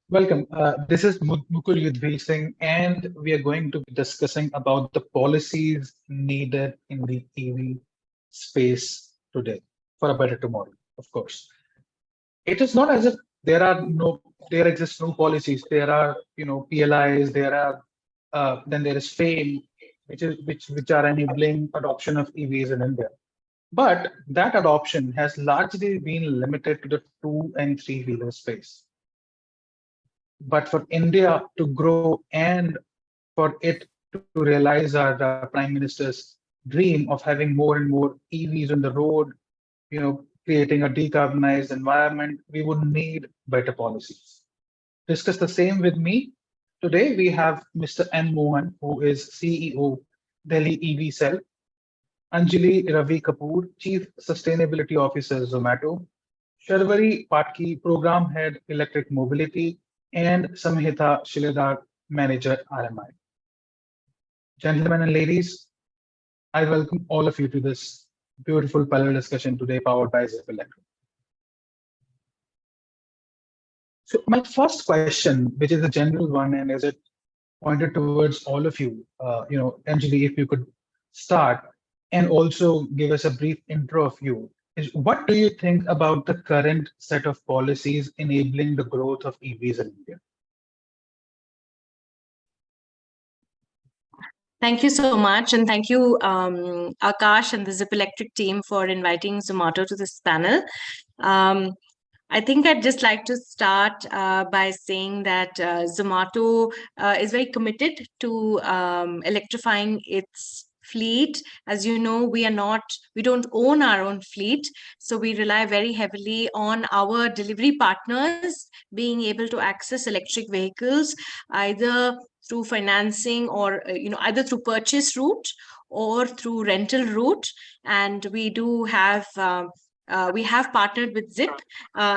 Welcome. This is Mukul Yudhveer Singh, and we are going to be discussing about the policies needed in the EV space today for a better tomorrow. Of course, it is not as if there exist no policies. There are, PLIs. Then there is FAME, which are enabling adoption of EVs in India. But that adoption has largely been limited to the two and three wheeler space. But for India to grow and for it to realize our Prime Minister's dream of having more and more EVs on the road, creating a decarbonized environment, we would need better policies. Discuss the same with me. Today we have Mr. N. Mohan, who is CEO, Delhi EV Cell, Anjalli Ravi Kapoor, Chief Sustainability Officer, Zomato, Sharvari Patki, Program Head, Electric Mobility, and Samhita Shiledar, Manager, RMI. Gentlemen and ladies, I welcome all of you to this beautiful panel discussion today powered by Zip Electric. So my first question, which is a general one, and is it pointed towards all of you, Anjali, if you could start and also give us a brief intro of you, is what do you think about the current set of policies enabling the growth of EVs in India? Thank you so much. And thank you, Akash and the Zip Electric team for inviting Zomato to this panel. I think I'd just like to start by saying that Zomato is very committed to electrifying its fleet. As you know, we don't own our own fleet, so we rely very heavily on our delivery partners being able to access electric vehicles either through financing or either through purchase route or through rental route. And we have partnered with Zip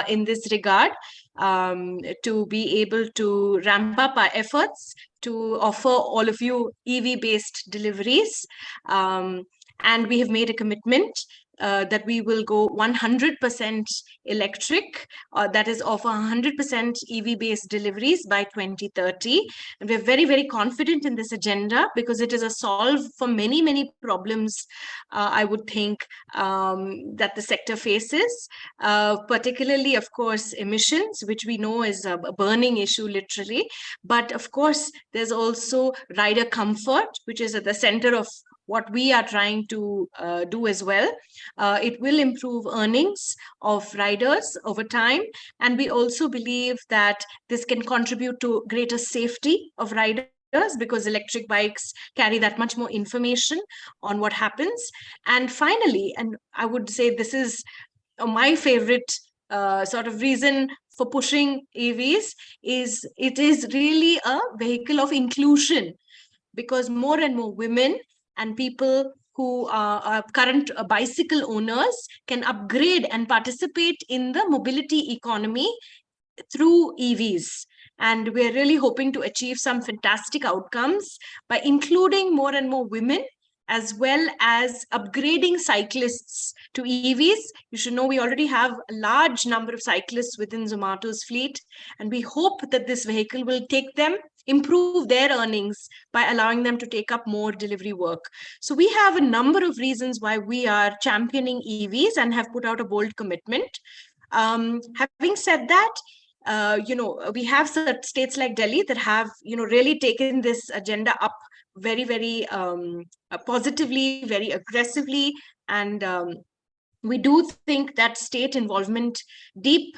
in this regard to be able to ramp up our efforts to offer all of you EV-based deliveries. And we have made a commitment that we will go 100% electric, that is offer 100% EV-based deliveries by 2030. And we're very, very confident in this agenda because it is a solve for many, many problems, I would think, that the sector faces, particularly, of course, emissions, which we know is a burning issue, literally. But of course, there's also rider comfort, which is at the center of what we are trying to do as well. It will improve earnings of riders over time. And we also believe that this can contribute to greater safety of riders because electric bikes carry that much more information on what happens. And finally, and I would say this is my favorite sort of reason for pushing EVs, is it is really a vehicle of inclusion, because more and more women and people who are current bicycle owners can upgrade and participate in the mobility economy through EVs. And we're really hoping to achieve some fantastic outcomes by including more and more women, as well as upgrading cyclists to EVs. You should know we already have a large number of cyclists within Zomato's fleet, and we hope that this vehicle will improve their earnings by allowing them to take up more delivery work. So we have a number of reasons why we are championing EVs and have put out a bold commitment. Having said that, we have states like Delhi that have, really taken this agenda up very, very positively, very aggressively. And we do think that state involvement, deep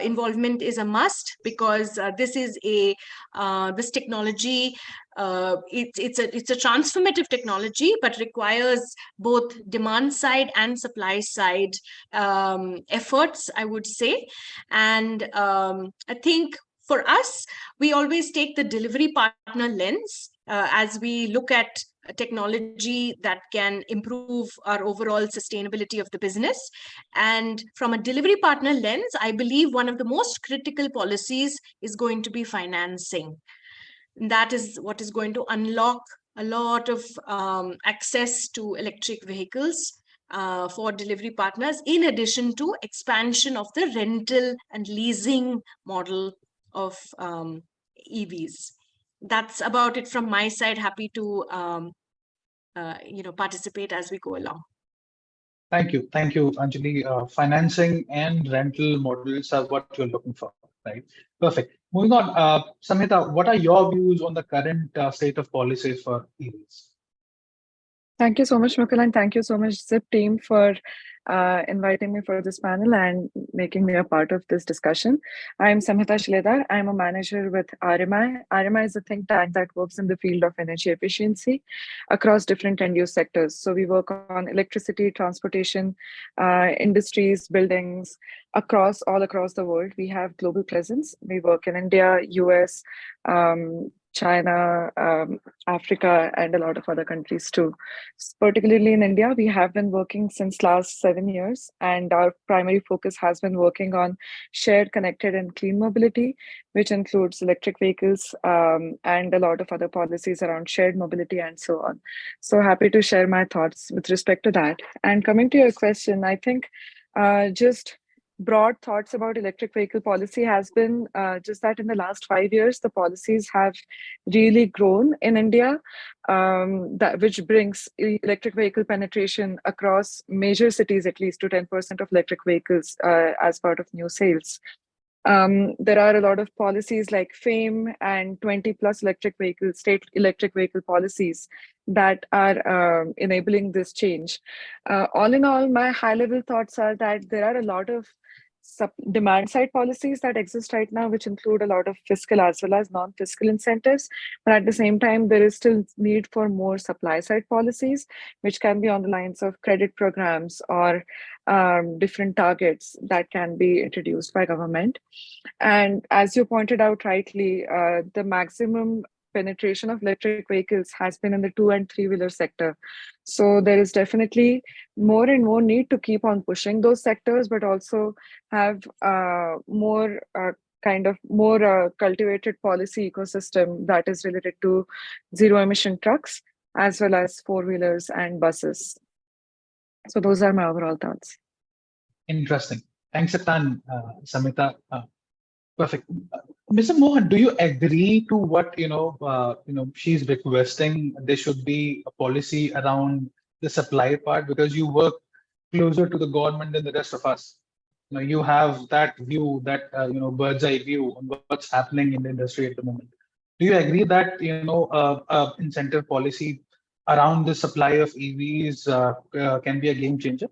involvement is a must, because this is this technology, it's a transformative technology, but requires both demand side and supply side efforts, I would say. And I think for us, we always take the delivery partner lens as we look at technology that can improve our overall sustainability of the business. And from a delivery partner lens, I believe one of the most critical policies is going to be financing. That is what is going to unlock a lot of access to electric vehicles for delivery partners, in addition to expansion of the rental and leasing model of EVs. That's about it from my side. Happy to participate as we go along. Thank you, Anjali. Financing and rental models are what you're looking for, right? Perfect. Moving on, Samhita, what are your views on the current state of policies for EVs? Thank you so much, Mukul, and thank you so much, ZIP team, for inviting me for this panel and making me a part of this discussion. I'm Samhita Shiledar. I'm a manager with RMI. RMI is a think tank that works in the field of energy efficiency across different end-use sectors. So we work on electricity, transportation, industries, buildings, all across the world. We have global presence. We work in India, US, China, Africa, and a lot of other countries too. Particularly in India, we have been working since last 7 years, and our primary focus has been working on shared, connected, and clean mobility, which includes electric vehicles and a lot of other policies around shared mobility and so on. So happy to share my thoughts with respect to that. And coming to your question, I think just broad thoughts about electric vehicle policy has been just that in the last 5 years, the policies have really grown in India, which brings electric vehicle penetration across major cities at least to 10% of electric vehicles as part of new sales. There are a lot of policies like FAME and 20 plus electric vehicles, state electric vehicle policies that are enabling this change. All in all, my high level thoughts are that there are a lot of demand side policies that exist right now, which include a lot of fiscal as well as non-fiscal incentives. But at the same time, there is still need for more supply side policies, which can be on the lines of credit programs or different targets that can be introduced by government. And as you pointed out rightly, the maximum penetration of electric vehicles has been in the 2 and 3-wheeler sector. So there is definitely more and more need to keep on pushing those sectors, but also have more cultivated policy ecosystem that is related to zero emission trucks as well as 4-wheelers and buses. So those are my overall thoughts. Interesting. Thanks a ton, Samhita. Perfect. Mr. Mohan, do you agree to what she's requesting? There should be a policy around the supply part because you work closer to the government than the rest of us. You have that view, that bird's eye view on what's happening in the industry at the moment. Do you agree that incentive policy around the supply of EVs can be a game changer?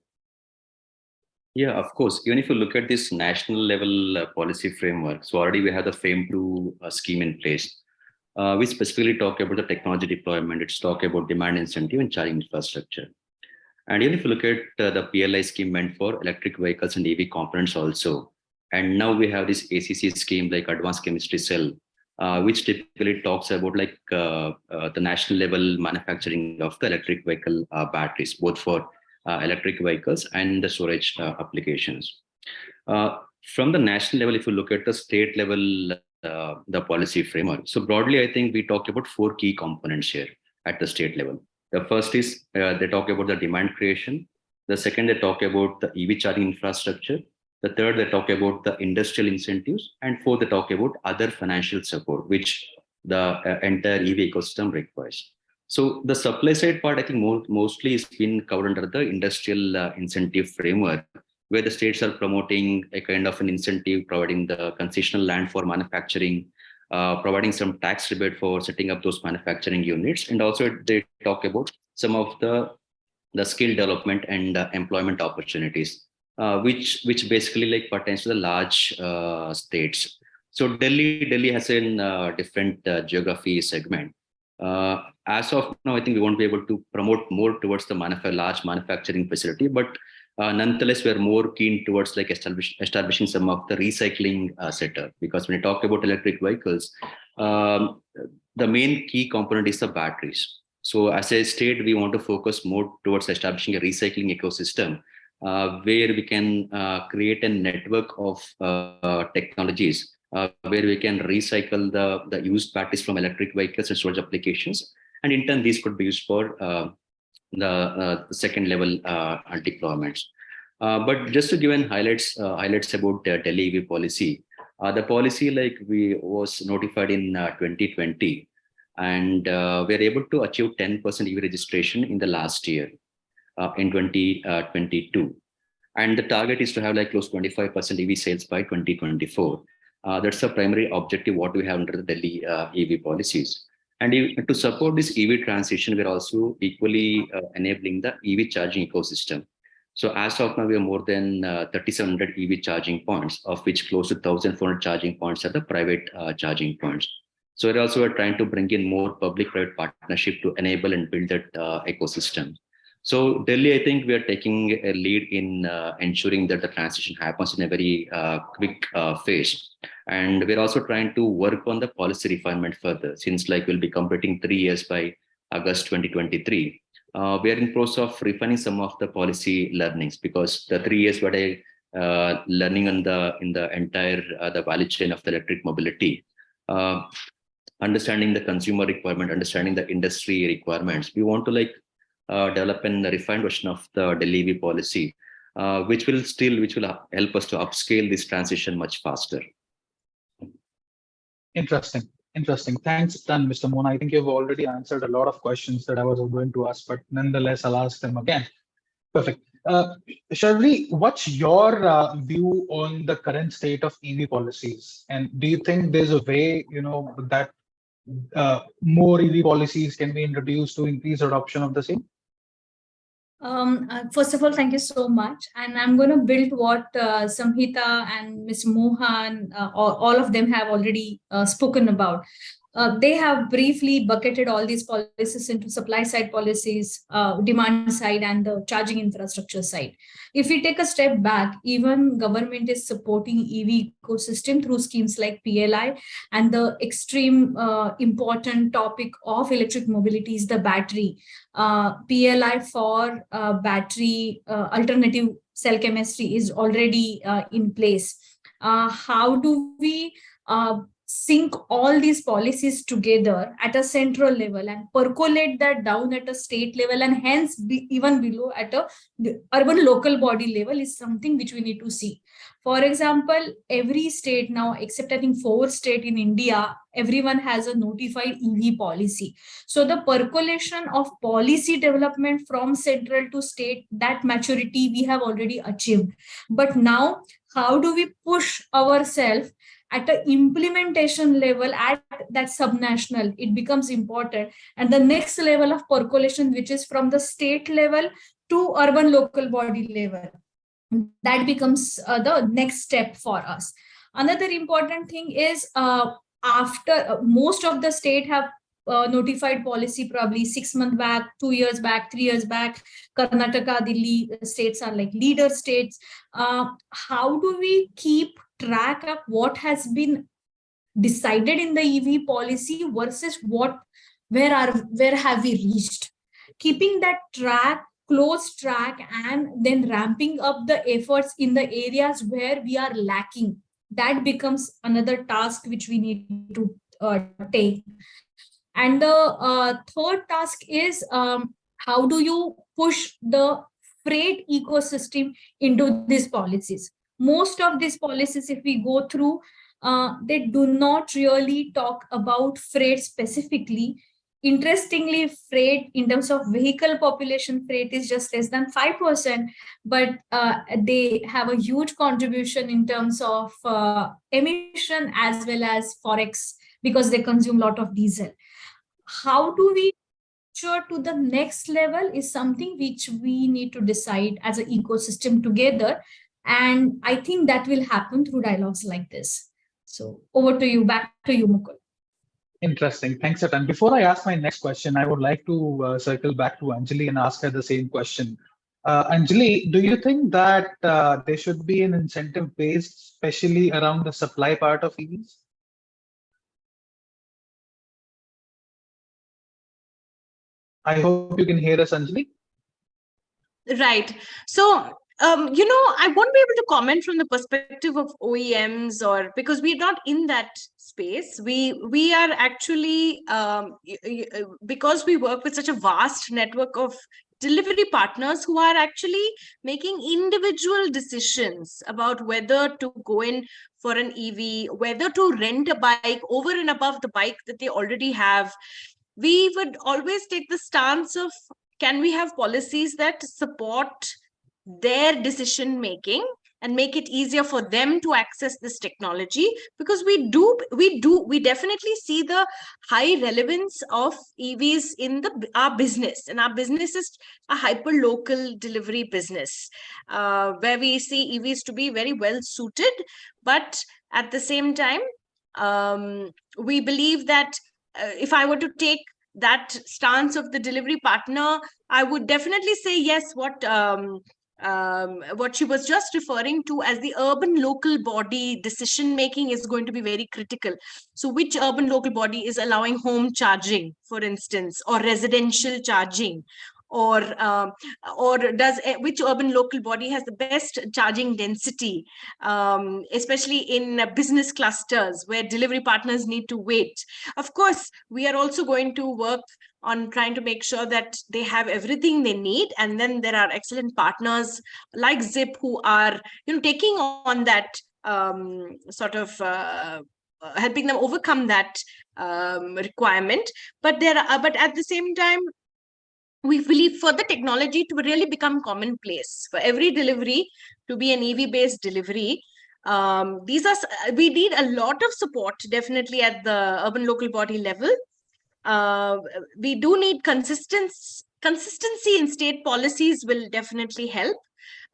Yeah, of course. Even if you look at this national level policy framework, so already we have the FAME2 scheme in place. We specifically talk about the technology deployment. It's talk about demand incentive and charging infrastructure. And even if you look at the PLI scheme meant for electric vehicles and EV components also. And now we have this ACC scheme like Advanced Chemistry Cell, which typically talks about like the national level manufacturing of the electric vehicle batteries, both for electric vehicles and the storage applications. From the national level, if you look at the state level, the policy framework. So broadly, I think we talk about 4 key components here at the state level. The first is they talk about the demand creation. The second, they talk about the EV charging infrastructure. The third, they talk about the industrial incentives. And fourth, they talk about other financial support, which the entire EV ecosystem requires. So the supply side part, I think mostly is been covered under the industrial incentive framework, where the states are promoting a kind of an incentive, providing the concessional land for manufacturing, providing some tax rebate for setting up those manufacturing units. And also they talk about some of the skill development and employment opportunities, which basically like pertains to the large states. So Delhi has a different geography segment. As of now, I think we won't be able to promote more towards the large manufacturing facility, but nonetheless, we're more keen towards like establishing some of the recycling sector, because when you talk about electric vehicles, the main key component is the batteries. So as a state, we want to focus more towards establishing a recycling ecosystem where we can create a network of technologies where we can recycle the used batteries from electric vehicles and storage applications. And in turn, these could be used for the second level deployments. But just to give highlights about Delhi EV policy, The policy, like we was notified in 2020, and we are able to achieve 10% EV registration in the last year, in 2022. And the target is to have like close to 25% EV sales by 2024. That's the primary objective what we have under the Delhi EV policies. And to support this EV transition, we're also equally enabling the EV charging ecosystem. So as of now, we have more than 3,700 EV charging points, of which close to 1,400 charging points are the private charging points. So we're also trying to bring in more public-private partnership to enable and build that ecosystem. So Delhi, I think we are taking a lead in ensuring that the transition happens in a very quick phase. And we're also trying to work on the policy refinement further, since like we'll be completing 3 years by August 2023. We are in process of refining some of the policy learnings, because the 3 years what I learning in the entire the value chain of the electric mobility, understanding the consumer requirement, understanding the industry requirements. We want to like develop a refined version of the Delhi EV policy, which will help us to upscale this transition much faster. Interesting. Thanks, Mr. Mohan. I think you've already answered a lot of questions that I was going to ask, but nonetheless, I'll ask them again. Perfect. Sharvari, what's your view on the current state of EV policies? And do you think there's a way, that more EV policies can be introduced to increase adoption of the same? First of all, thank you so much. And I'm going to build what Samhita and Mr. Mohan, all of them have already spoken about. They have briefly bucketed all these policies into supply side policies, demand side, and the charging infrastructure side. If we take a step back, even government is supporting EV ecosystem through schemes like PLI, and the extreme important topic of electric mobility is the battery. PLI for battery alternative cell chemistry is already in place. How do we sync all these policies together at a central level and percolate that down at a state level, and hence even below at a urban local body level, is something which we need to see. For example, every state now, except I think 4 states in India, everyone has a notified EV policy. So the percolation of policy development from central to state, that maturity we have already achieved. But now, how do we push ourselves at the implementation level at that subnational? It becomes important. And the next level of percolation, which is from the state level to urban local body level, that becomes the next step for us. Another important thing is after most of the state have notified policy probably 6 months back, 2 years back, 3 years back. Karnataka, Delhi states are like leader states. How do we keep track of what has been decided in the EV policy versus where have we reached? Keeping that close track, and then ramping up the efforts in the areas where we are lacking. That becomes another task which we need to take. And the third task is how do you push the freight ecosystem into these policies? Most of these policies, if we go through, they do not really talk about freight specifically. Interestingly, freight in terms of vehicle population, freight is just less than 5%, but they have a huge contribution in terms of emission as well as forex, because they consume a lot of diesel. How do we sure to the next level is something which we need to decide as an ecosystem together. And I think that will happen through dialogues like this. So over to you, back to you, Mukul. Interesting. Thanks, Atan. Before I ask my next question, I would like to circle back to Anjalli and ask her the same question. Anjalli, do you think that there should be an incentive based, especially around the supply part of EVs? I hope you can hear us, Anjalli. Right. So, I won't be able to comment from the perspective of OEMs, or because we're not in that space. We are actually, because we work with such a vast network of delivery partners who are actually making individual decisions about whether to go in for an EV, whether to rent a bike over and above the bike that they already have, we would always take the stance of, can we have policies that support their decision making and make it easier for them to access this technology? Because we definitely see the high relevance of EVs in our business, and our business is a hyper local delivery business, where we see EVs to be very well suited. But at the same time, we believe that if I were to take that stance of the delivery partner, I would definitely say yes. What she was just referring to as the urban local body decision making is going to be very critical. So which urban local body is allowing home charging, for instance, or residential charging, or which urban local body has the best charging density, especially in business clusters where delivery partners need to wait. Of course, we are also going to work on trying to make sure that they have everything they need, and then there are excellent partners like Zip who are taking on that sort of helping them overcome that requirement. But at the same time, we believe for the technology to really become commonplace, for every delivery to be an EV based delivery, we need a lot of support definitely at the urban local body level. We do need consistency in state policies will definitely help.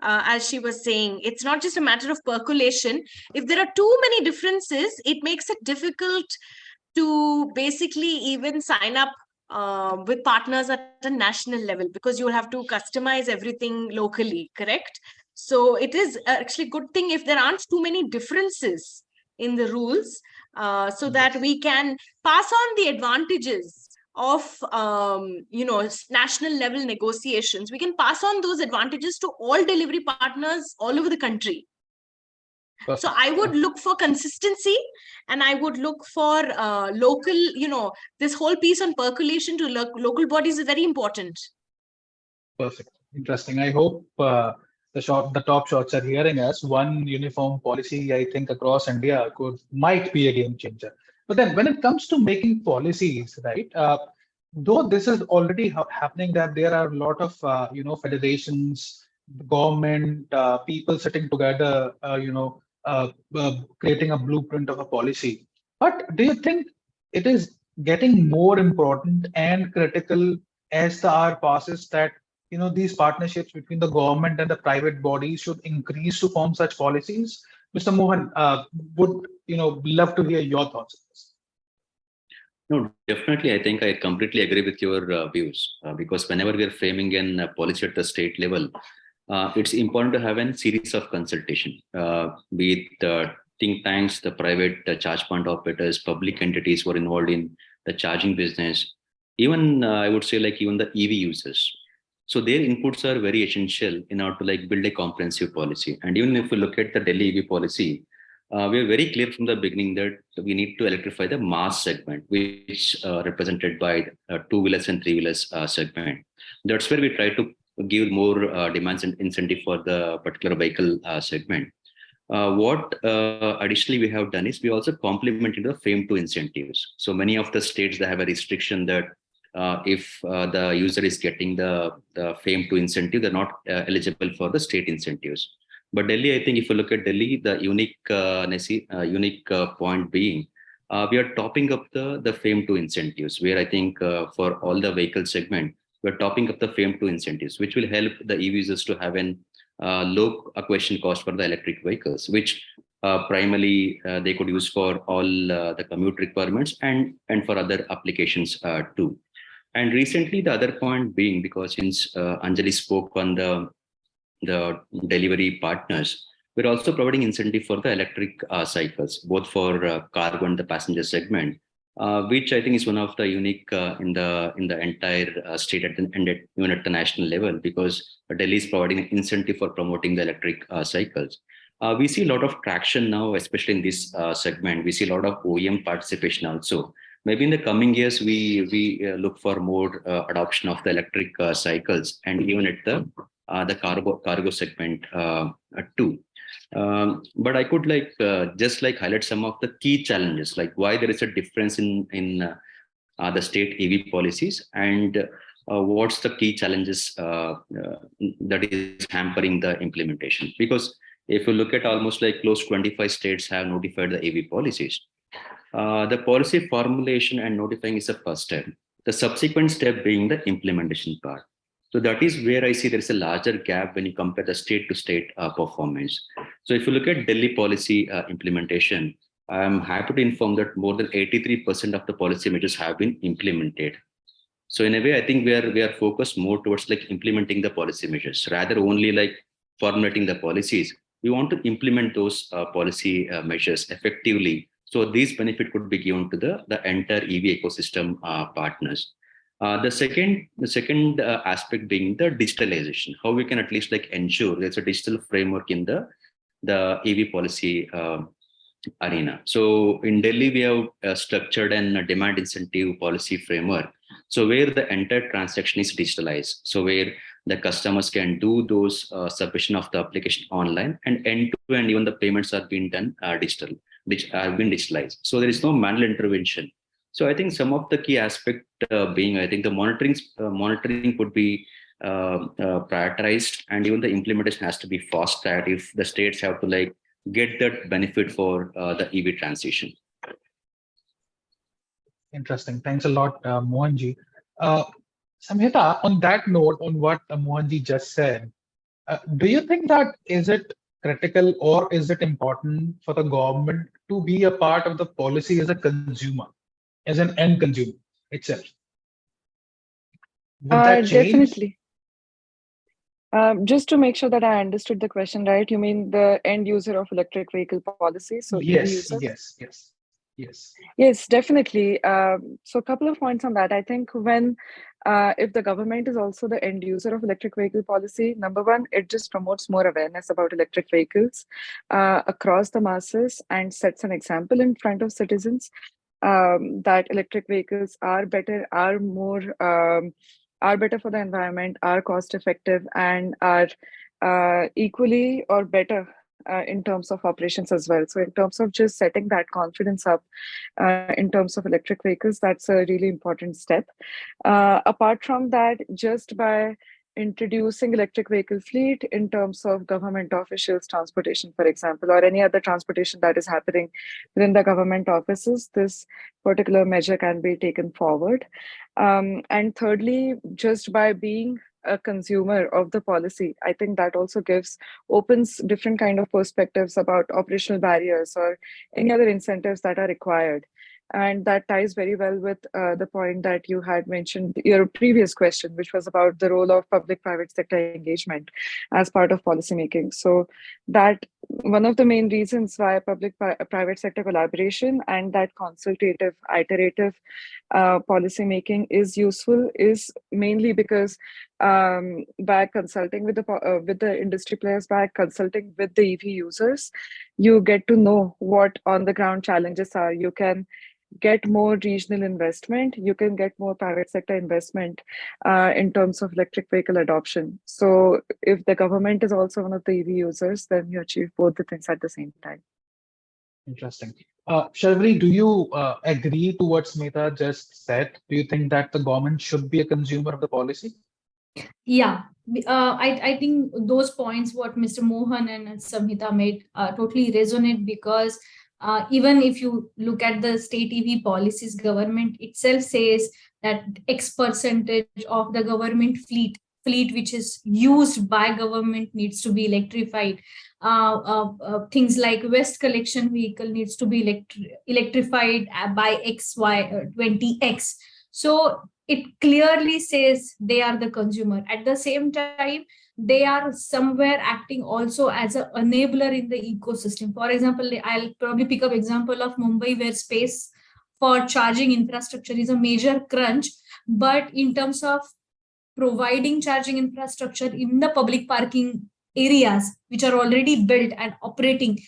As she was saying, it's not just a matter of percolation. If there are too many differences, it makes it difficult to basically even sign up with partners at a national level, because you'll have to customize everything locally, correct? So it is actually a good thing if there aren't too many differences in the rules, so that we can pass on the advantages of national level negotiations. We can pass on those advantages to all delivery partners all over the country. Perfect. So I would look for consistency, and I would look for local, this whole piece on percolation to local bodies is very important. Perfect. Interesting. I hope the top shots are hearing us. One uniform policy, I think, across India might be a game changer. But then when it comes to making policies, right, though this is already happening, that there are a lot of, federations, government, people sitting together, creating a blueprint of a policy. But do you think it is getting more important and critical as the hour passes that these partnerships between the government and the private bodies should increase to form such policies? Mr. Mohan, would love to hear your thoughts on this. No, definitely. I think I completely agree with your views, because whenever we are framing a policy at the state level, it's important to have a series of consultation, be it think tanks, the private charge point operators, public entities who are involved in the charging business, even I would say even the EV users. So their inputs are very essential in order to build a comprehensive policy. And even if we look at the Delhi EV policy, we are very clear from the beginning that we need to electrify the mass segment, which represented by two-wheelers and three-wheelers segment. That's where we try to give more demands and incentive for the particular vehicle segment. What additionally we have done is we also complemented the FAME2 incentives. So many of the states, they have a restriction that if the user is getting the FAME2 incentive, they're not eligible for the state incentives. But Delhi, I think if you look at Delhi, the unique point being, we are topping up the FAME2 incentives, where I think for all the vehicle segment, we're topping up the FAME2 incentives, which will help the EV users to have a low acquisition cost for the electric vehicles, which primarily they could use for all the commute requirements and for other applications too. And recently, the other point being, because since Anjalli spoke on the delivery partners, we're also providing incentive for the electric cycles, both for cargo and the passenger segment, which I think is one of the unique in the entire state and even at the national level, because Delhi is providing an incentive for promoting the electric cycles. We see a lot of traction now, especially in this segment. We see a lot of OEM participation also. Maybe in the coming years, we look for more adoption of the electric cycles, and even at the cargo segment too. But I could just highlight some of the key challenges, like why there is a difference in the state EV policies, and what's the key challenges that is hampering the implementation. Because if you look at almost close to 25 states have notified the EV policies. The policy formulation and notifying is the first step. The subsequent step being the implementation part. So that is where I see there is a larger gap when you compare the state to state performance. So if you look at Delhi policy implementation, I'm happy to inform that more than 83% of the policy measures have been implemented. So in a way, I think we are focused more towards implementing the policy measures rather only formulating the policies. We want to implement those policy measures effectively. So these benefit could be given to the entire EV ecosystem partners. The second aspect being the digitalization, how we can at least ensure there's a digital framework in the EV policy arena. So in Delhi, we have structured and demand incentive policy framework. So where the entire transaction is digitalized. So where the customers can do those submission of the application online, and end to end, even the payments are being done which have been digitalized. So there is no manual intervention. So I think some of the key aspect being, I think the monitoring could be prioritized, and even the implementation has to be fast tracked if the states have to get that benefit for the EV transition. Interesting. Thanks a lot, Mohanji. Samhita, on that note, on what Mohanji just said, do you think that is it critical or is it important for the government to be a part of the policy as a consumer, as an end consumer itself? Would that change? Definitely. Just to make sure that I understood the question right, you mean the end user of electric vehicle policy? So Yes, EV users? yes. Definitely. So a couple of points on that. I think if the government is also the end user of electric vehicle policy, number one, it just promotes more awareness about electric vehicles across the masses and sets an example in front of citizens that electric vehicles are better, are better for the environment, are cost effective, and are equally or better in terms of operations as well. So in terms of just setting that confidence up in terms of electric vehicles, that's a really important step. Apart from that, just by introducing electric vehicle fleet in terms of government officials, transportation, for example, or any other transportation that is happening within the government offices, this particular measure can be taken forward. And thirdly, just by being a consumer of the policy, I think that also opens different kind of perspectives about operational barriers or any other incentives that are required. And that ties very well with the point that you had mentioned, your previous question, which was about the role of public-private sector engagement as part of policymaking. So that one of the main reasons why public-private sector collaboration and that consultative, iterative policymaking is useful is mainly because by consulting with the industry players, by consulting with the EV users, you get to know what on the ground challenges are. You can get more regional investment, you can get more private sector investment in terms of electric vehicle adoption. So if the government is also one of the EV users, then you achieve both the things at the same time. Interesting. Sharvari, do you agree to what Samhita just said? Do you think that the government should be a consumer of the policy? Yeah, I think those points what Mr. Mohan and Samhita made totally resonate, because even if you look at the state EV policies, government itself says that X percentage of the government fleet which is used by government needs to be electrified. Things like waste collection vehicle needs to be electrified by XY 20X. So it clearly says they are the consumer. At the same time, they are somewhere acting also as an enabler in the ecosystem. For example, I'll probably pick up example of Mumbai, where space for charging infrastructure is a major crunch. But in terms of providing charging infrastructure in the public parking areas, which are already built and operating,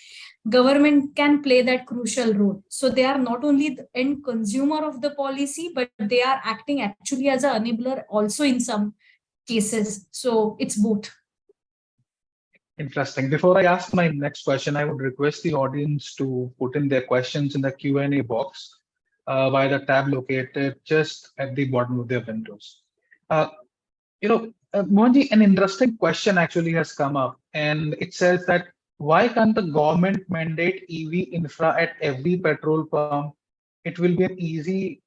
government can play that crucial role. So they are not only the end consumer of the policy, but they are acting actually as an enabler also in some cases. So it's both. Interesting. Before I ask my next question, I would request the audience to put in their questions in the Q&A box via the tab located just at the bottom of their windows. Uh, Mohanji, an interesting question actually has come up, and it says that why can't the government mandate EV infra at every petrol pump? It will be easy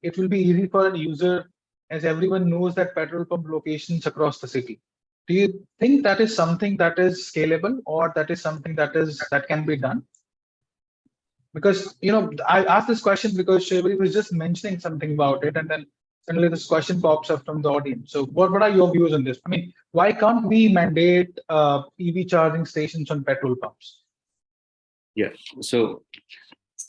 for a user, as everyone knows that petrol pump locations across the city. Do you think that is something that is scalable, or that is something that can be done? Because I asked this question because Sharvari was just mentioning something about it, and then suddenly this question pops up from the audience. So what are your views on this? I mean, why can't we mandate EV charging stations on petrol pumps? Yeah. So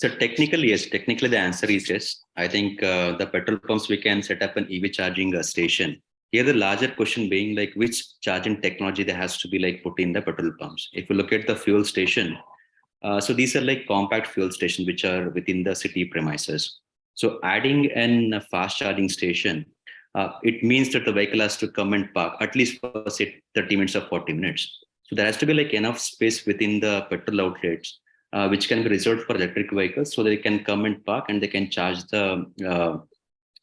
technically, yes. Technically, the answer is yes. I think the petrol pumps, we can set up an EV charging station. Here, the larger question being like which charging technology there has to be like put in the petrol pumps. If you look at the fuel station, so these are like compact fuel stations which are within the city premises. So adding a fast charging station, it means that the vehicle has to come and park at least for say 30 minutes or 40 minutes. So there has to be like enough space within the petrol outlets which can be reserved for electric vehicles, so they can come and park and they can charge the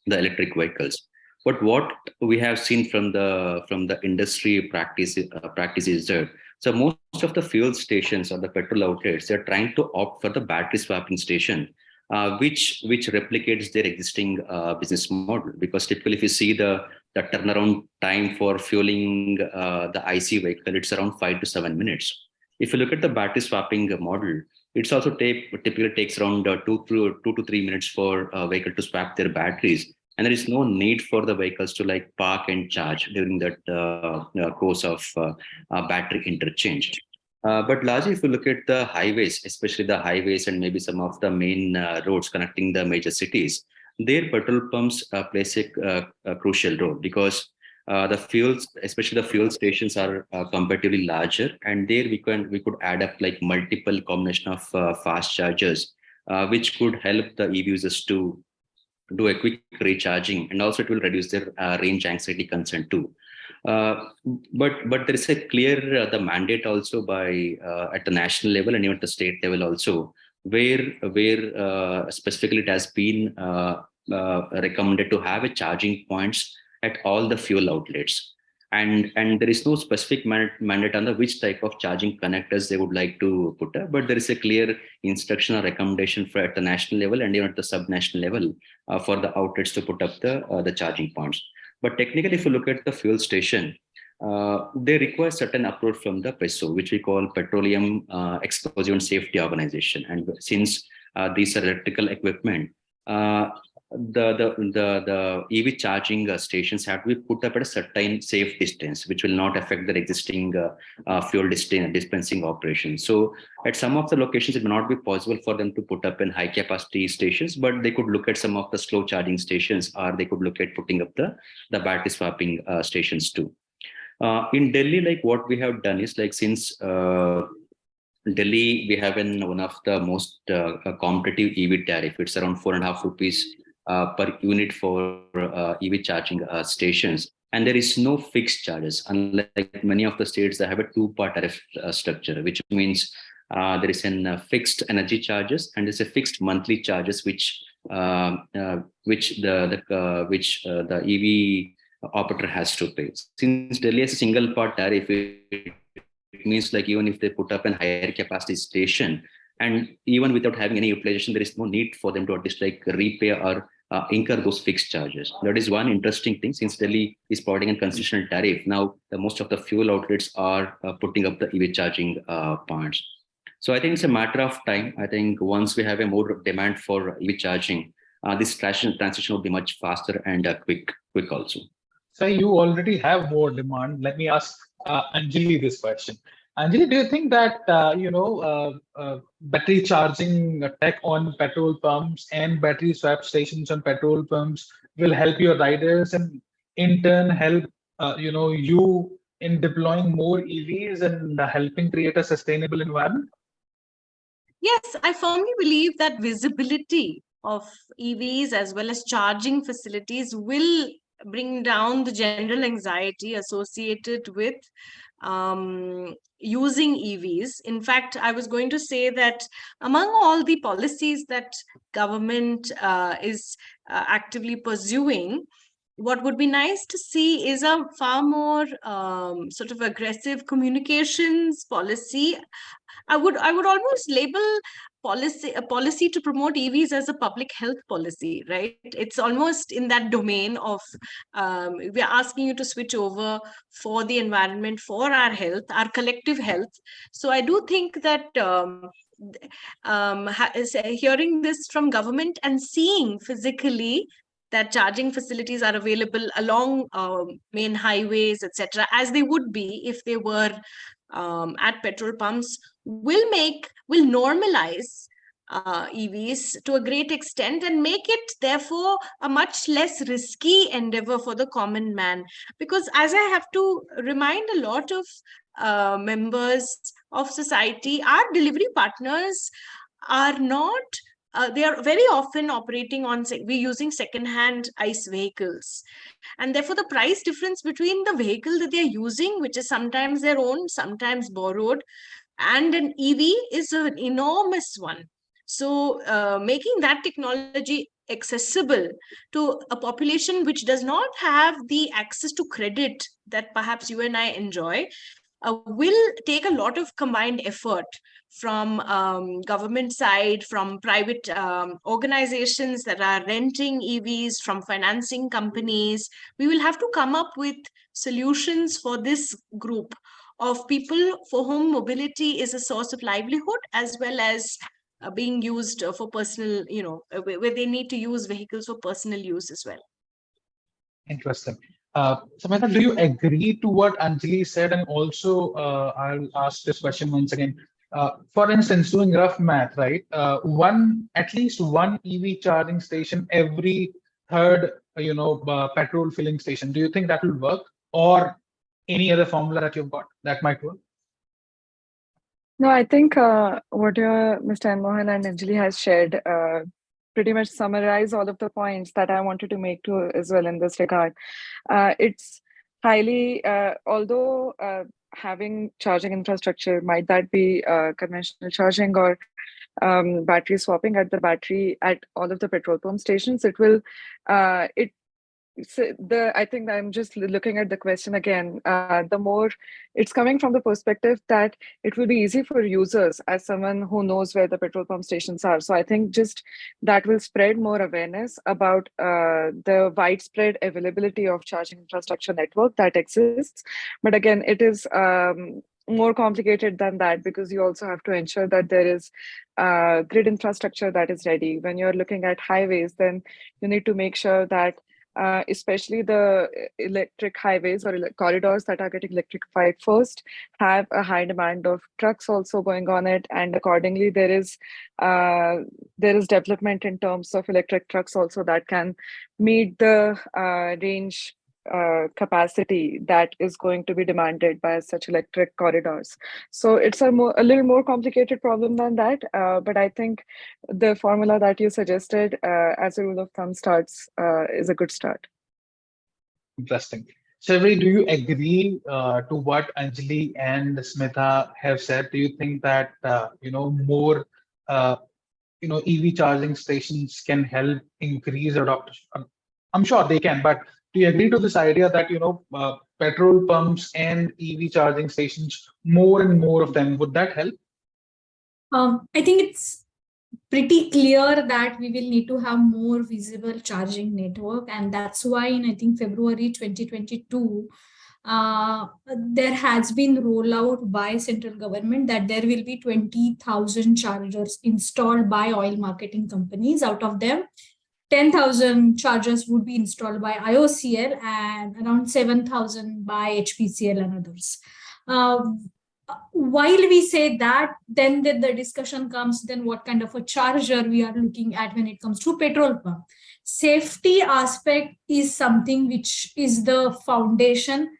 electric vehicles. But what we have seen from the industry practice is that so most of the fuel stations or the petrol outlets, they're trying to opt for the battery swapping station, which replicates their existing business model. Because typically, if you see the turnaround time for fueling the IC vehicle, it's around 5 to 7 minutes. If you look at the battery swapping model, it's also typically takes around 2 to 3 minutes for a vehicle to swap their batteries. And there is no need for the vehicles to like park and charge during that course of battery interchange. But largely, if you look at the highways, especially the highways and maybe some of the main roads connecting the major cities, their petrol pumps plays a crucial role because the fuels, especially the fuel stations, are comparatively larger, and there we could add up like multiple combination of fast chargers, which could help the EV users to do a quick recharging, and also it will reduce their range anxiety concern too. But there is a clear the mandate also by at the national level and even at the state level also, where specifically it has been recommended to have a charging points at all the fuel outlets. And there is no specific mandate on the which type of charging connectors they would like to put up, but there is a clear instruction or recommendation for at the national level and even at the sub-national level for the outlets to put up the charging points. But technically, if you look at the fuel station, they require certain approach from the PESO, which we call Petroleum Explosive and Safety Organization. And since these are electrical equipment, the EV charging stations have to be put up at a certain safe distance, which will not affect their existing fuel dispensing operations. So at some of the locations, it may not be possible for them to put up in high capacity stations, but they could look at some of the slow charging stations, or they could look at putting up the battery swapping stations too. In Delhi, like what we have done is like since Delhi, we have one of the most competitive EV tariff. It's around 4.5 rupees per unit for EV charging stations. And there is no fixed charges, unlike many of the states that have a two-part tariff structure, which means there is a fixed energy charges and there's a fixed monthly charges, which the EV operator has to pay. Since Delhi has a single part tariff, it means like even if they put up a higher capacity station, and even without having any utilization, there is no need for them to at least like repay or incur those fixed charges. That is one interesting thing. Since Delhi is providing a concessional tariff, now most of the fuel outlets are putting up the EV charging points. So I think it's a matter of time. I think once we have a more demand for EV charging, this transition will be much faster and quick also. So you already have more demand. Let me ask Anjalli this question. Anjalli, do you think that battery charging tech on petrol pumps and battery swap stations on petrol pumps will help your riders and in turn help you in deploying more EVs and helping create a sustainable environment? Yes, I firmly believe that visibility of EVs as well as charging facilities will bring down the general anxiety associated with using EVs. In fact, I was going to say that among all the policies that government is actively pursuing, what would be nice to see is a far more sort of aggressive communications policy. I would almost label a policy to promote EVs as a public health policy, right? It's almost in that domain of we're asking you to switch over for the environment, for our health, our collective health. So I do think that hearing this from government and seeing physically that charging facilities are available along main highways, etc., as they would be if they were at petrol pumps, will normalize EVs to a great extent and make it therefore a much less risky endeavor for the common man. Because as I have to remind a lot of members of society, our delivery partners are not they are very often operating on, we're using second-hand ICE vehicles. And therefore, the price difference between the vehicle that they're using, which is sometimes their own, sometimes borrowed, and an EV is an enormous one. So making that technology accessible to a population which does not have the access to credit that perhaps you and I enjoy will take a lot of combined effort from government side, from private organizations that are renting EVs, from financing companies. We will have to come up with solutions for this group of people for whom mobility is a source of livelihood, as well as being used for personal, where they need to use vehicles for personal use as well. Interesting. Samhita, do you agree to what Anjalli said? And also, I'll ask this question once again. For instance, doing rough math, right? At least one EV charging station every third, petrol filling station. Do you think that will work, or any other formula that you've got that might work? No, I think what Mr. MOHAN and Anjalli has shared pretty much summarize all of the points that I wanted to make too as well in this regard. It's highly, although having charging infrastructure, might that be conventional charging or battery swapping at all of the petrol pump stations, it will, I think I'm just looking at the question again. The more it's coming from the perspective that it will be easy for users as someone who knows where the petrol pump stations are. So I think just that will spread more awareness about the widespread availability of charging infrastructure network that exists. But again, it is more complicated than that, because you also have to ensure that there is grid infrastructure that is ready. When you're looking at highways, then you need to make sure that especially the electric highways or corridors that are getting electrified first have a high demand of trucks also going on it, and accordingly there is development in terms of electric trucks also that can meet the range capacity that is going to be demanded by such electric corridors. So it's a little more complicated problem than that, but I think the formula that you suggested as a rule of thumb is a good start. Interesting. Sharvari, do you agree to what Anjalli and Samhita have said? Do you think that more EV charging stations can help increase adoption? I'm sure they can, but do you agree to this idea that petrol pumps and EV charging stations, more and more of them, would that help? I think it's pretty clear that we will need to have more visible charging network, and that's why in I think February 2022 there has been rollout by central government that there will be 20,000 chargers installed by oil marketing companies. Out of them, 10,000 chargers would be installed by IOCL and around 7,000 by HPCL and others. While we say that, then the discussion comes, then what kind of a charger we are looking at when it comes to petrol pump. Safety aspect is something which is the foundation.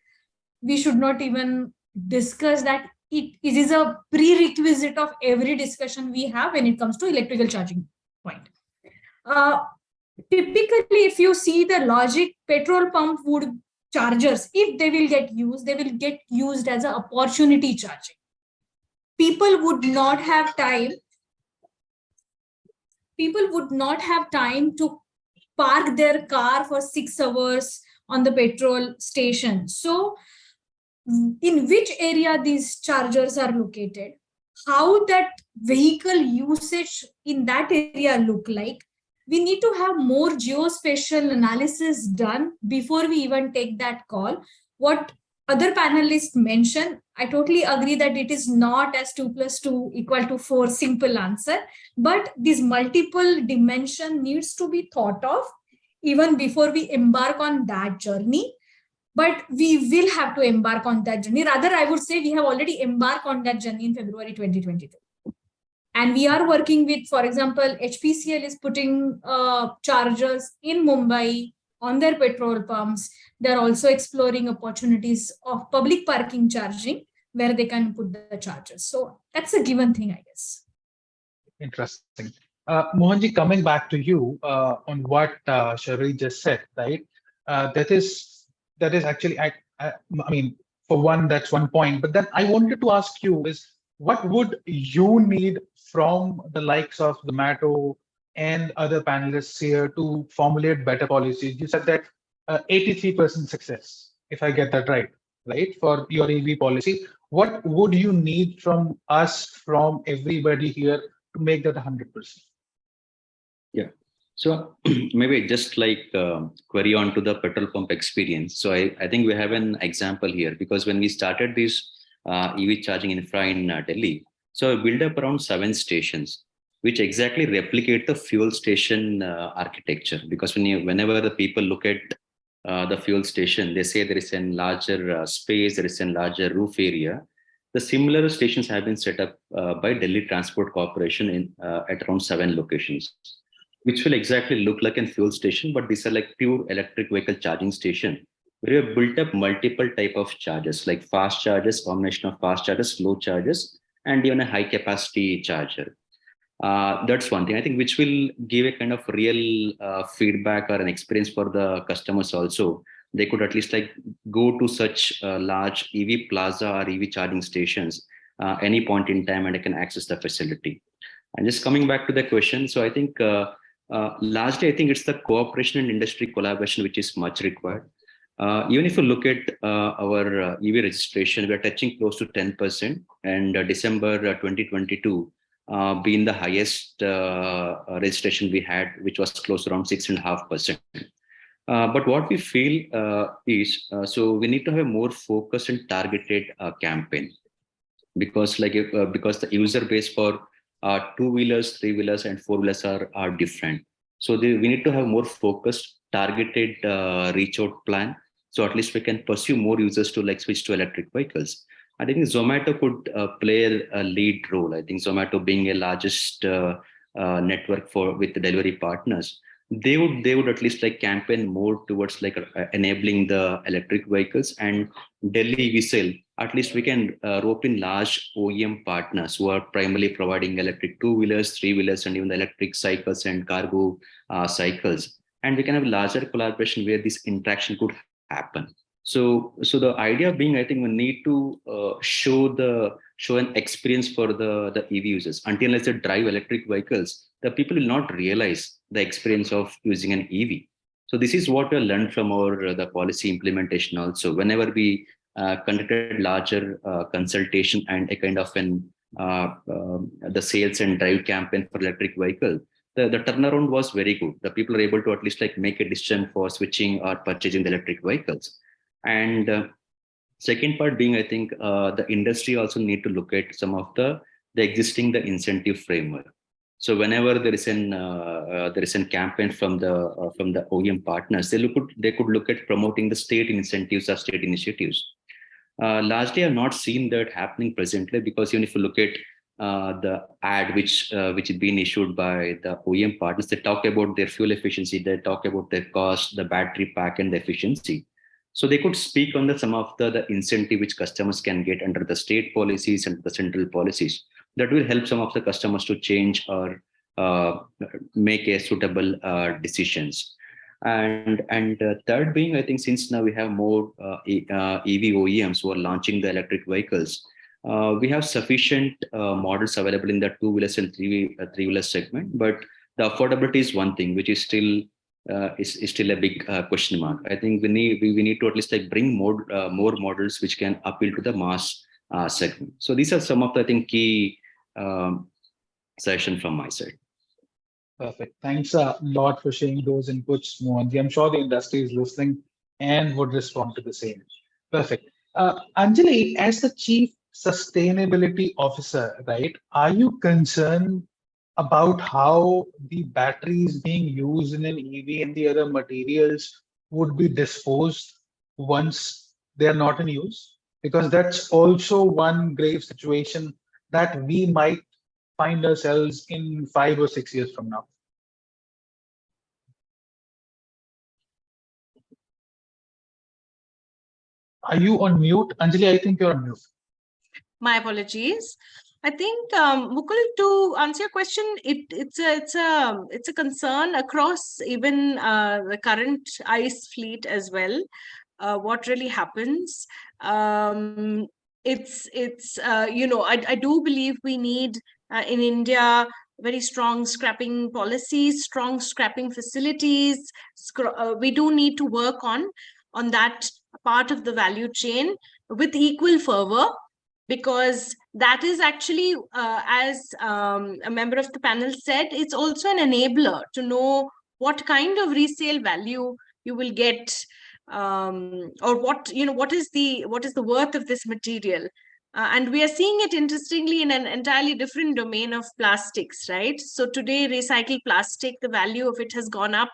We should not even discuss that. It is a prerequisite of every discussion we have when it comes to electrical charging point. Typically, if you see the logic, petrol pump would chargers, if they will get used as an opportunity charging. People would not have time to park their car for 6 hours on the petrol station. So in which area these chargers are located, how that vehicle usage in that area look like, we need to have more geospatial analysis done before we even take that call. What other panelists mentioned, I totally agree that it is not as 2 + 2 = 4 simple answer, but this multiple dimension needs to be thought of even before we embark on that journey. But we will have to embark on that journey. Rather, I would say we have already embarked on that journey in February 2022. And we are working with, for example, HPCL is putting chargers in Mumbai on their petrol pumps. They're also exploring opportunities of public parking charging where they can put the chargers. So that's a given thing, I guess. Interesting. Mohanji, coming back to you on what Sharvari just said, right? That is actually, I mean, for one, that's one point. But then I wanted to ask you is, what would you need from the likes of Zomato and other panelists here to formulate better policies? You said that 83% success, if I get that right, for your EV policy. What would you need from us, from everybody here, to make that 100%? Yeah. So maybe just like query on to the petrol pump experience. So I think we have an example here, because when we started this EV charging infra in Delhi, so we built up around 7 stations, which exactly replicate the fuel station architecture. Because whenever the people look at the fuel station, they say there is a larger space, there is a larger roof area. The similar stations have been set up by Delhi Transport Corporation at around 7 locations, which will exactly look like a fuel station, but these are like pure electric vehicle charging station. We have built up multiple type of chargers, like fast chargers, combination of fast chargers, slow chargers, and even a high capacity charger. That's one thing, I think, which will give a kind of real feedback or an experience for the customers also. They could at least like go to such large EV plaza or EV charging stations any point in time, and they can access the facility. And just coming back to the question, so I think largely, I think it's the cooperation and industry collaboration which is much required. Even if you look at our EV registration, we are touching close to 10%, and December 2022 being the highest registration we had, which was close to around 6.5%. But what we feel is, so we need to have a more focused and targeted campaign, because because the user base for 2-wheelers, 3-wheelers, and 4-wheelers are different. So we need to have more focused, targeted reach out plan. So at least we can pursue more users to like switch to electric vehicles. I think Zomato could play a lead role. I think Zomato, being a largest network with the delivery partners, they would at least like campaign more towards like enabling the electric vehicles. And Delhi Whistle, at least we can rope in large OEM partners who are primarily providing electric 2-wheelers, 3-wheelers, and even the electric cycles and cargo cycles. And we can have larger collaboration where this interaction could happen. So the idea being, I think we need to show an experience for the EV users. Until unless they drive electric vehicles, the people will not realize the experience of using an EV. So this is what we learned from the policy implementation also. Whenever we conducted larger consultation and a kind of the sales and drive campaign for electric vehicle, the turnaround was very good. The people are able to at least like make a decision for switching or purchasing the electric vehicles. And second part being, I think the industry also need to look at some of the existing incentive framework. So whenever there is a campaign from the OEM partners, they could look at promoting the state incentives or state initiatives. Largely, I've not seen that happening presently, because even if you look at the ad which is being issued by the OEM partners, they talk about their fuel efficiency, they talk about their cost, the battery pack, and the efficiency. So they could speak on some of the incentive which customers can get under the state policies and the central policies. That will help some of the customers to change or make a suitable decisions. And third being, I think since now we have more EV OEMs who are launching the electric vehicles, we have sufficient models available in the two-wheelers and three-wheeler segment, but the affordability is one thing which is still is still a big question mark. I think we need to at least like bring more models which can appeal to the mass segment. So these are some of the, I think, key suggestions from my side. Perfect. Thanks a lot for sharing those inputs, Mohan. I'm sure the industry is listening and would respond to the same. Perfect. Anjalli, as the Chief Sustainability Officer, right, are you concerned about how the batteries being used in an EV and the other materials would be disposed once they are not in use? Because that's also one grave situation that we might find ourselves in 5 or 6 years from now. Are you on mute? Anjalli, I think you're on mute. My apologies. I think Mukul, to answer your question, it's a concern across even the current ICE fleet as well. What really happens? I do believe we need in India very strong scrapping policies, strong scrapping facilities. We do need to work on that part of the value chain with equal fervor, because that is actually, as a member of the panel said, it's also an enabler to know what kind of resale value you will get, or what is the worth of this material. And we are seeing it interestingly in an entirely different domain of plastics, right? So today, recycled plastic, the value of it has gone up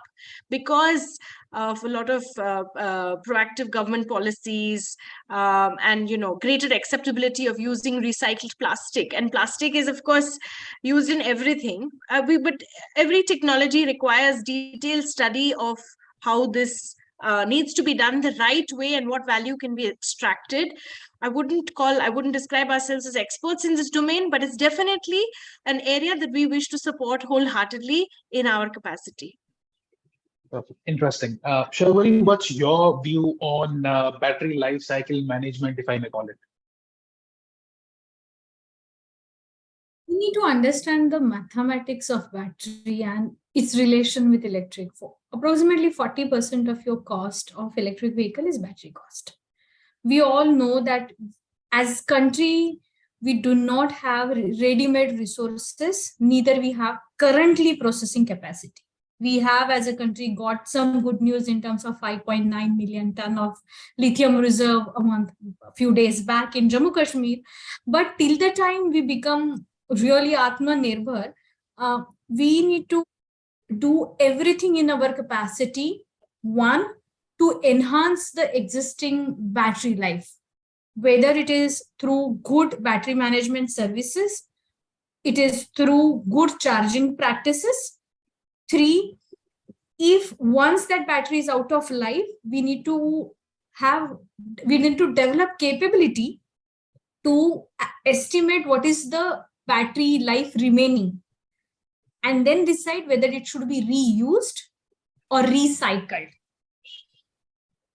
because of a lot of proactive government policies, and greater acceptability of using recycled plastic. And plastic is, of course, used in everything. But every technology requires detailed study of how this needs to be done the right way and what value can be extracted. I wouldn't describe ourselves as experts in this domain, but it's definitely an area that we wish to support wholeheartedly in our capacity. Perfect. Interesting. Sharvari, what's your view on battery life cycle management, if I may call it? We need to understand the mathematics of battery and its relation with electric. Approximately 40% of your cost of electric vehicle is battery cost. We all know that as country, we do not have ready-made resources, neither we have currently processing capacity. We have, as a country, got some good news in terms of 5.9 million ton of lithium reserve a few days back in Jammu Kashmir. But till the time we become really Atmanirbhar, we need to do everything in our capacity. One, to enhance the existing battery life, whether it is through good battery management services, it is through good charging practices. 3, if once that battery is out of life, we need to develop capability to estimate what is the battery life remaining, and then decide whether it should be reused or recycled.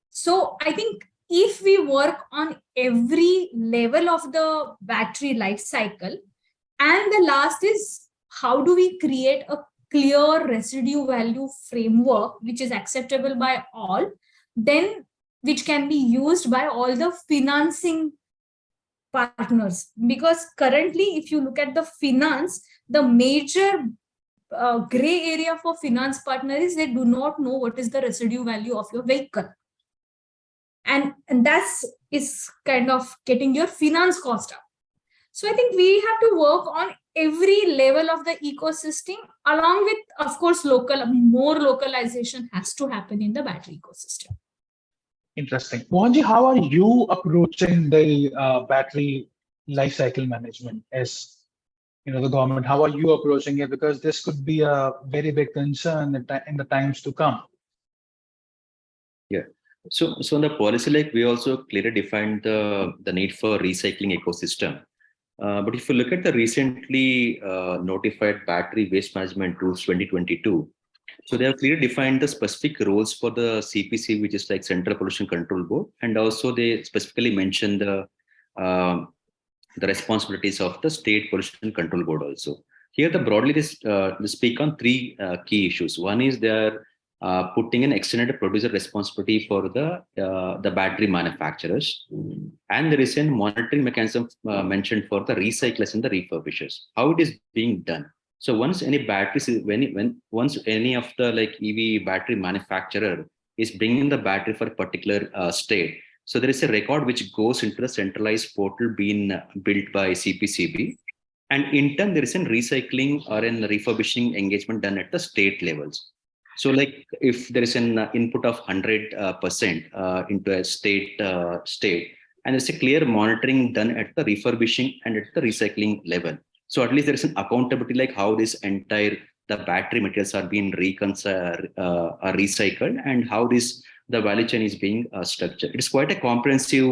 So I think if we work on every level of the battery life cycle, and the last is how do we create a clear residue value framework which is acceptable by all, then which can be used by all the financing partners. Because currently, if you look at the finance, the major gray area for finance partners is they do not know what is the residue value of your vehicle. And that's is kind of getting your finance cost up. So I think we have to work on every level of the ecosystem, along with, of course, more localization has to happen in the battery ecosystem. Interesting. Mohanji, how are you approaching the battery life cycle management as the government? How are you approaching it? Because this could be a very big concern in the times to come. Yeah. So in the policy, like we also clearly defined the need for recycling ecosystem. But if you look at the recently notified battery waste management rules 2022, so they have clearly defined the specific roles for the CPC, which is like Central Pollution Control Board, and also they specifically mention the responsibilities of the State Pollution Control Board also. Here, broadly, they speak on three key issues. One is they are putting an extended producer responsibility for the battery manufacturers, and there is a monitoring mechanism mentioned for the recyclers and the refurbishers. How it is being done. So once any batteries, once any of the like EV battery manufacturer is bringing the battery for a particular state, so there is a record which goes into the centralized portal being built by CPCB. And in turn, there is a recycling or a refurbishing engagement done at the state levels. So like if there is an input of 100% into a state, and there's a clear monitoring done at the refurbishing and at the recycling level. So at least there is an accountability like how this entire, the battery materials are being recycled and how the value chain is being structured. It's quite a comprehensive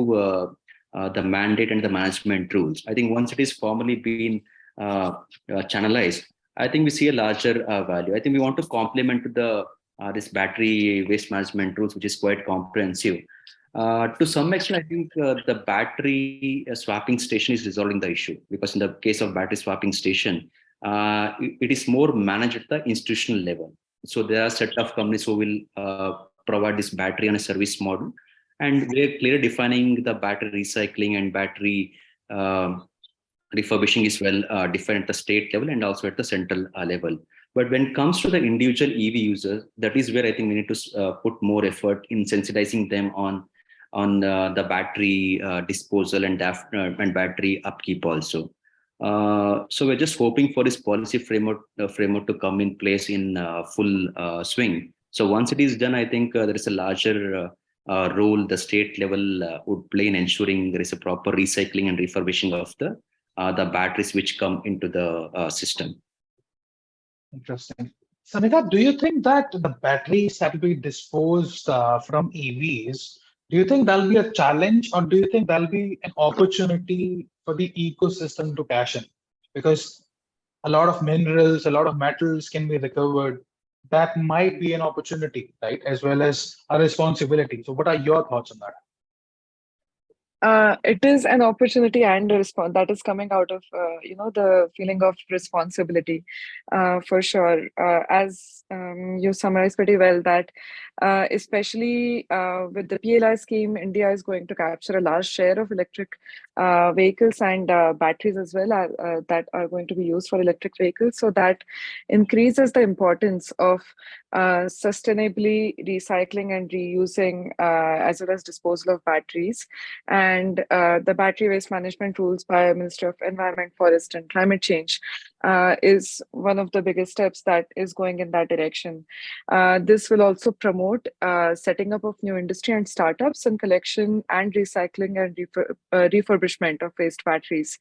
the mandate and the management rules. I think once it is formally been channelized, I think we see a larger value. I think we want to complement the this battery waste management rules, which is quite comprehensive. To some extent, I think the battery swapping station is resolving the issue, because in the case of battery swapping station, it is more managed at the institutional level. So there are a set of companies who will provide this battery on a service model, and we're clearly defining the battery recycling and battery refurbishing is well defined at the state level and also at the central level. But when it comes to the individual EV users, that is where I think we need to put more effort in sensitizing them on the battery disposal and battery upkeep also. So we're just hoping for this policy framework to come in place in full swing. So once it is done, I think there is a larger role the state level would play in ensuring there is a proper recycling and refurbishing of the batteries which come into the system. Interesting. Samhita, do you think that the batteries that will be disposed from EVs, do you think that'll be a challenge, or do you think that'll be an opportunity for the ecosystem to cash in? Because a lot of minerals, a lot of metals can be recovered. That might be an opportunity, right? As well as a responsibility. So what are your thoughts on that? It is an opportunity and a response that is coming out of the feeling of responsibility, for sure. As you summarized pretty well, that especially with the PLI scheme, India is going to capture a large share of electric vehicles and batteries as well that are going to be used for electric vehicles. So that increases the importance of sustainably recycling and reusing as well as disposal of batteries. And the battery waste management rules by Ministry of Environment, Forest and Climate Change is one of the biggest steps that is going in that direction. This will also promote setting up of new industry and startups in collection and recycling and refurbishment of waste batteries.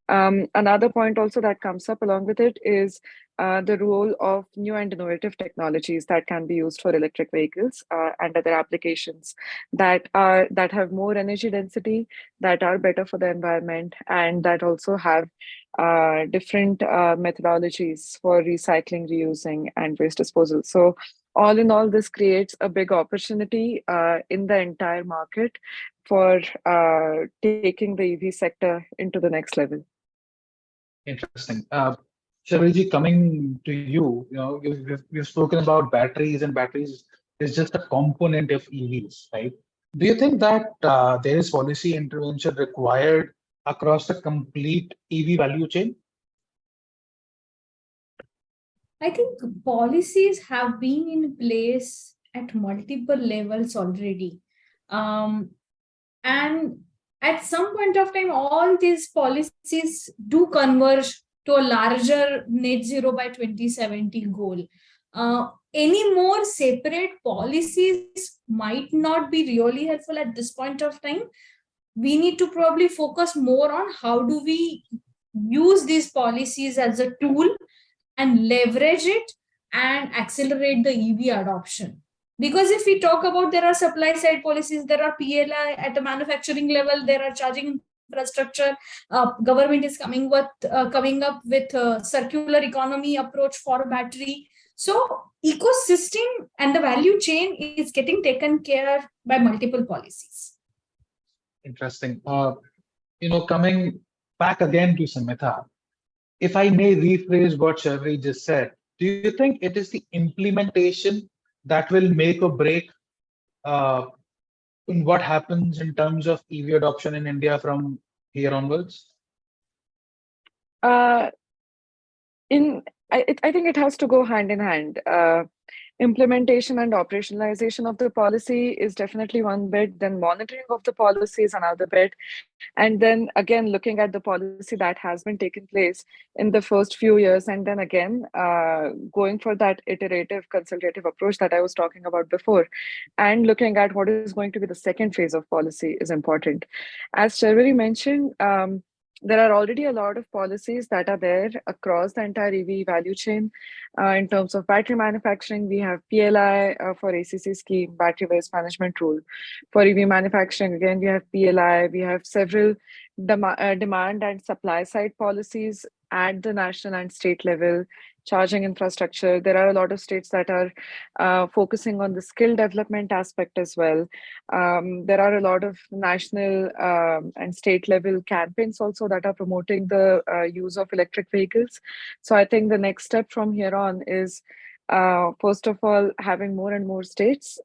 Another point also that comes up along with it is the role of new and innovative technologies that can be used for electric vehicles and other applications that have more energy density, that are better for the environment, and that also have different methodologies for recycling, reusing, and waste disposal. So all in all, this creates a big opportunity in the entire market for taking the EV sector into the next level. Interesting. Sharvari, coming to you, we've spoken about batteries, and batteries is just a component of EVs, right? Do you think that there is policy intervention required across the complete EV value chain? I think policies have been in place at multiple levels already. And at some point of time, all these policies do converge to a larger net zero by 2070 goal. Any more separate policies might not be really helpful at this point of time. We need to probably focus more on how do we use these policies as a tool and leverage it and accelerate the EV adoption. Because if we talk about, there are supply side policies, there are PLI at the manufacturing level, there are charging infrastructure. Government is coming up with a circular economy approach for battery. So ecosystem and the value chain is getting taken care by multiple policies. Interesting. Coming back again to Samhita, if I may rephrase what Sharvari just said, do you think it is the implementation that will make or break uh, in what happens in terms of EV adoption in India from here onwards? I think it has to go hand in hand. Implementation and operationalization of the policy is definitely one bit, then monitoring of the policy is another bit. And then again, looking at the policy that has been taken place in the first few years, and then again, going for that iterative consultative approach that I was talking about before, and looking at what is going to be the second phase of policy is important. As Sharvari mentioned, there are already a lot of policies that are there across the entire EV value chain. In terms of battery manufacturing, we have PLI for ACC scheme, battery waste management rule. For EV manufacturing, again, we have PLI. We have several demand and supply side policies at the national and state level. Charging infrastructure. There are a lot of states that are focusing on the skill development aspect as well. There are a lot of national and state level campaigns also that are promoting the use of electric vehicles. So I think the next step from here on is, first of all, having more and more states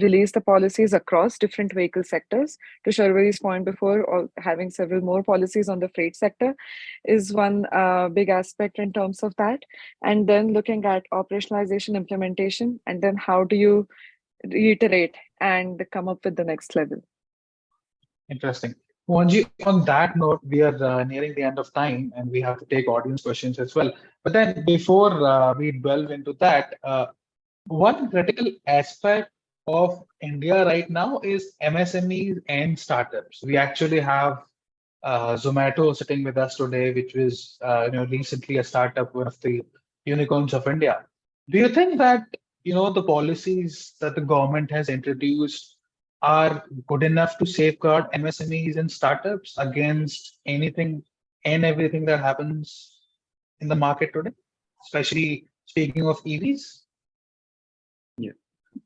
release the policies across different vehicle sectors. To Sharvari's point before, or having several more policies on the freight sector is one big aspect in terms of that. And then looking at operationalization, implementation, and then how do you reiterate and come up with the next level. Interesting. Mohanji, on that note, we are nearing the end of time and we have to take audience questions as well. But then before we delve into that, one critical aspect of India right now is MSMEs and startups. We actually have Zomato sitting with us today, which was recently a startup, one of the unicorns of India. Do you think that the policies that the government has introduced are good enough to safeguard MSMEs and startups against anything and everything that happens in the market today, especially speaking of EVs? Yeah.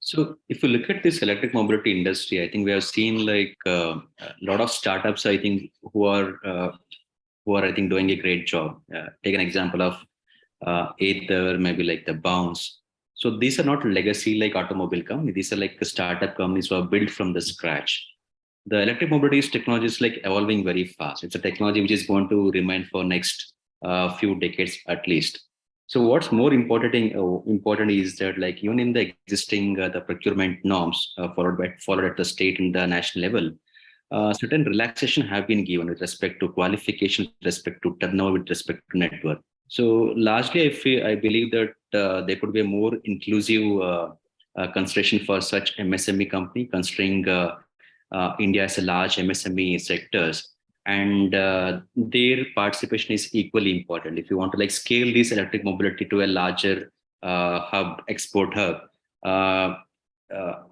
So if you look at this electric mobility industry, I think we have seen like a lot of startups, I think, who are I think doing a great job. Take an example of Aether, maybe like the Bounce. So these are not legacy like automobile companies. These are like the startup companies who are built from the scratch. The electric mobility technology is like evolving very fast. It's a technology which is going to remain for next few decades at least. So what's more important is that like even in the existing the procurement norms followed at the state and the national level, certain relaxation have been given with respect to qualification, with respect to turnover, with respect to network. So largely, I believe that there could be a more inclusive consideration for such MSME company, considering India as a large MSME sectors, and their participation is equally important. If you want to like scale this electric mobility to a larger export hub,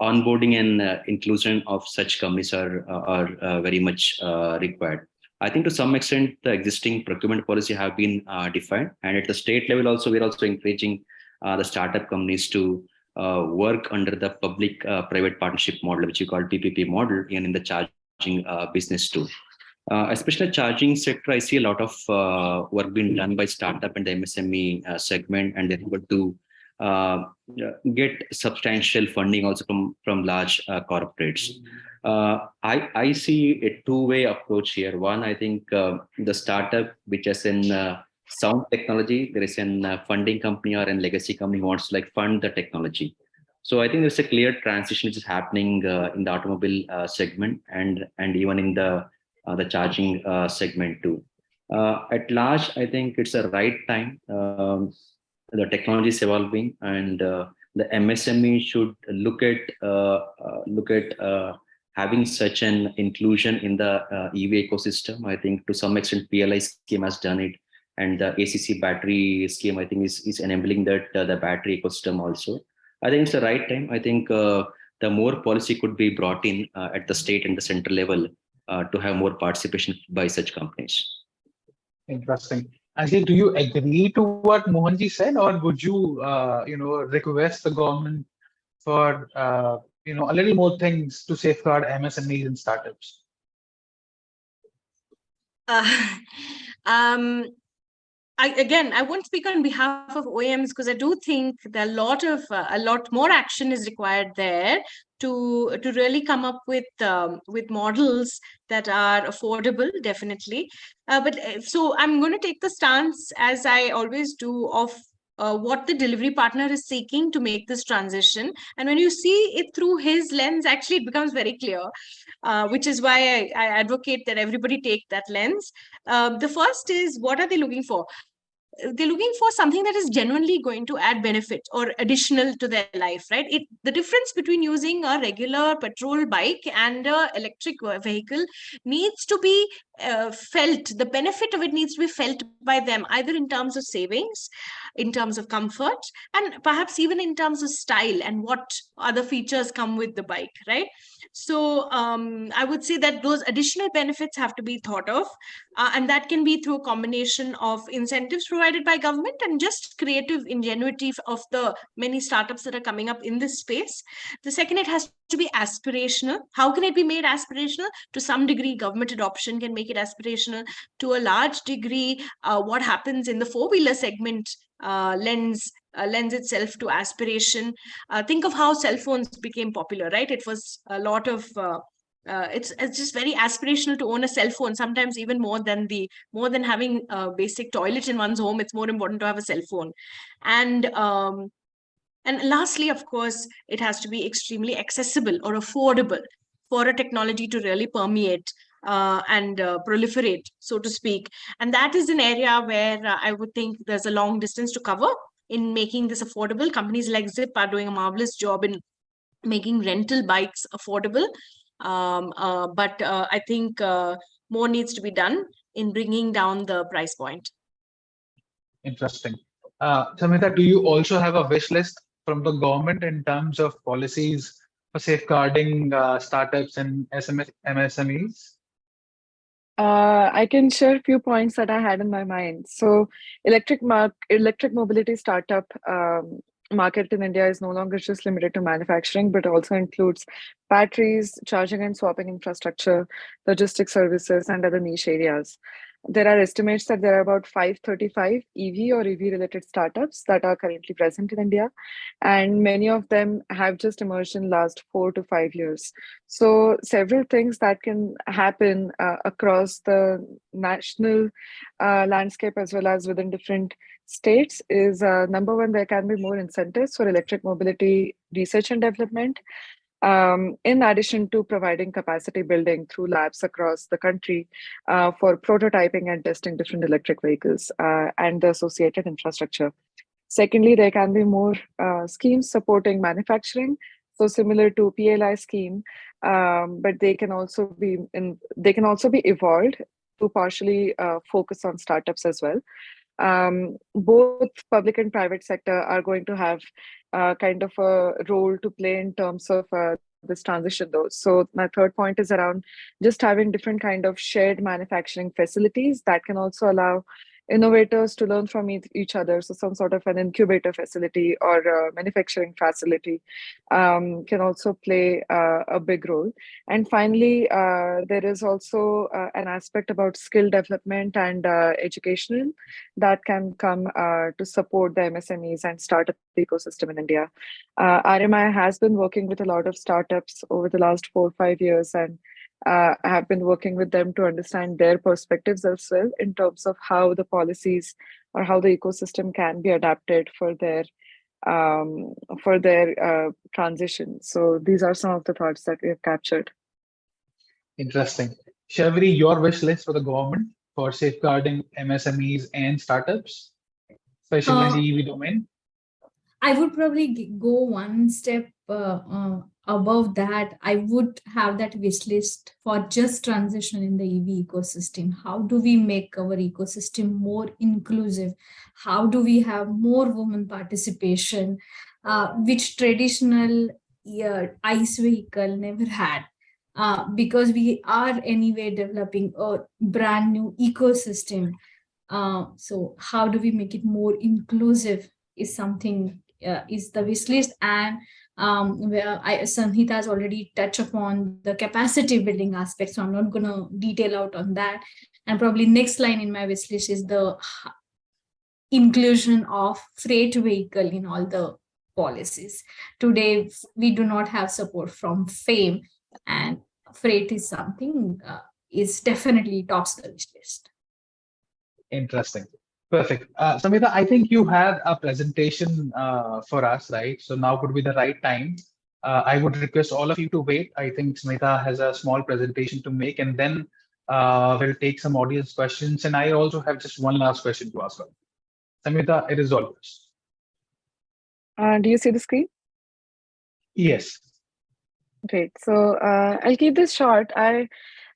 onboarding and inclusion of such companies are very much required. I think to some extent, the existing procurement policy have been defined, and at the state level also, we're also encouraging the startup companies to work under the public-private partnership model, which we call PPP model, and in the charging business too. Especially the charging sector, I see a lot of work being done by startup and the MSME segment, and they're able to get substantial funding also from large corporates. I see a two-way approach here. One, I think the startup, which is in sound technology, there is a funding company or a legacy company who wants to like fund the technology. So I think there's a clear transition which is happening in the automobile segment and even in the charging segment too. At large, I think it's a right time. The technology is evolving, and the MSME should look at having such an inclusion in the EV ecosystem. I think to some extent PLI scheme has done it, and the ACC battery scheme I think is enabling that the battery ecosystem also. I think it's the right time. I think the more policy could be brought in at the state and the central level to have more participation by such companies. Interesting. Anjalli, do you agree to what Mohanji said, or would you, request the government for, a little more things to safeguard MSMEs and startups? Um, I won't speak on behalf of OEMs because I do think that a lot more action is required there to really come up with models that are affordable, definitely. So I'm going to take the stance, as I always do, of what the delivery partner is seeking to make this transition. And when you see it through his lens, actually it becomes very clear, which is why I advocate that everybody take that lens. The first is, what are they looking for? They're looking for something that is genuinely going to add benefit or additional to their life, right? The difference between using a regular petrol bike and a electric vehicle needs to be felt. The benefit of it needs to be felt by them, either in terms of savings, in terms of comfort, and perhaps even in terms of style and what other features come with the bike, right? So I would say that those additional benefits have to be thought of, and that can be through a combination of incentives provided by government and just creative ingenuity of the many startups that are coming up in this space. The second, it has to be aspirational. How can it be made aspirational? To some degree, government adoption can make it aspirational. To a large degree, what happens in the four-wheeler segment lends itself to aspiration. Think of how cell phones became popular, right? It was a lot of it's just very aspirational to own a cell phone, sometimes even more than having a basic toilet in one's home. It's more important to have a cell phone. And lastly, of course, it has to be extremely accessible or affordable for a technology to really permeate and proliferate, so to speak. And that is an area where I would think there's a long distance to cover in making this affordable. Companies like Zip are doing a marvelous job in making rental bikes affordable. But I think more needs to be done in bringing down the price point. Interesting. Samhita, do you also have a wish list from the government in terms of policies for safeguarding startups and MSMEs? I can share a few points that I had in my mind. So, electric mobility startup market in India is no longer just limited to manufacturing, but also includes batteries, charging and swapping infrastructure, logistics services, and other niche areas. There are estimates that there are about 535 EV or EV related startups that are currently present in India, and many of them have just emerged in the last 4 to 5 years. So several things that can happen across the national landscape as well as within different states is number one, there can be more incentives for electric mobility research and development. In addition to providing capacity building through labs across the country for prototyping and testing different electric vehicles and the associated infrastructure. Secondly, there can be more schemes supporting manufacturing, so similar to PLI scheme, but they can also be evolved to partially focus on startups as well. Both public and private sector are going to have kind of a role to play in terms of this transition though. So my third point is around just having different kind of shared manufacturing facilities that can also allow innovators to learn from each other. So some sort of an incubator facility or a manufacturing facility can also play a big role. And finally, there is also an aspect about skill development and educational that can come to support the MSMEs and startup ecosystem in India. RMI has been working with a lot of startups over the last 4 or 5 years, and I have been working with them to understand their perspectives as well in terms of how the policies or how the ecosystem can be adapted for their transition. So these are some of the thoughts that we have captured. Interesting. Sharvari, your wish list for the government for safeguarding MSMEs and startups, especially in the EV domain? I would probably go one step above that. I would have that wish list for just transition in the EV ecosystem. How do we make our ecosystem more inclusive? How do we have more women participation, which traditional ICE vehicle never had? because we are anyway developing a brand new ecosystem. So how do we make it more inclusive is something, is the wish list. And where Samhita has already touched upon the capacity building aspect, so I'm not going to detail out on that. And probably next line in my wish list is the inclusion of freight vehicle in all the policies. Today, we do not have support from FAME, and freight is something is definitely tops the wish list. Interesting. Perfect. Samhita, I think you had a presentation for us, right? So now would be the right time. I would request all of you to wait. I think Samhita has a small presentation to make, and then we'll take some audience questions. And I also have just one last question to ask her. Samhita, it is all yours. Do you see the screen? Yes. Great. So I'll keep this short.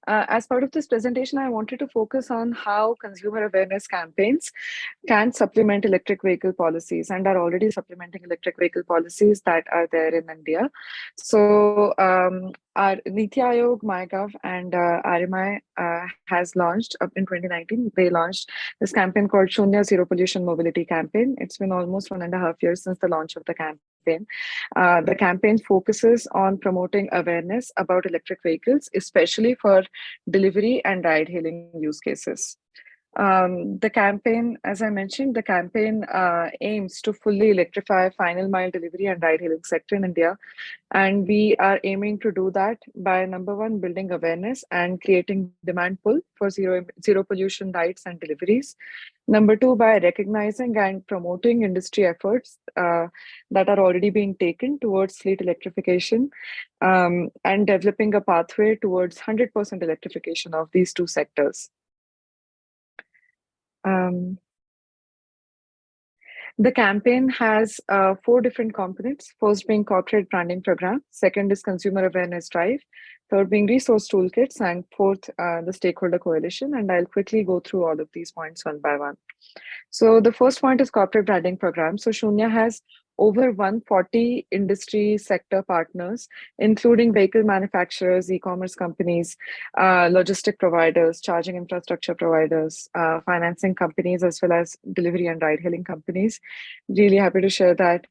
As part of this presentation, I wanted to focus on how consumer awareness campaigns can supplement electric vehicle policies and are already supplementing electric vehicle policies that are there in India. So our Niti Aayog, MyGov, and RMI has launched up in 2019. They launched this campaign called Shunya Zero Pollution Mobility Campaign. It's been almost 1.5 years since the launch of the campaign. The campaign focuses on promoting awareness about electric vehicles, especially for delivery and ride-hailing use cases. The campaign, as I mentioned, the campaign aims to fully electrify final mile delivery and ride-hailing sector in India. And we are aiming to do that by, number one, building awareness and creating demand pull for zero pollution rides and deliveries. Number two, by recognizing and promoting industry efforts that are already being taken towards fleet electrification and developing a pathway towards 100% electrification of these two sectors. The campaign has 4 different components. First being corporate branding program. Second is consumer awareness drive. Third being resource toolkits. And fourth, the stakeholder coalition. And I'll quickly go through all of these points one by one. So the first point is corporate branding program. So Shunya has over 140 industry sector partners, including vehicle manufacturers, e-commerce companies, logistic providers, charging infrastructure providers, financing companies, as well as delivery and ride-hailing companies. Really happy to share that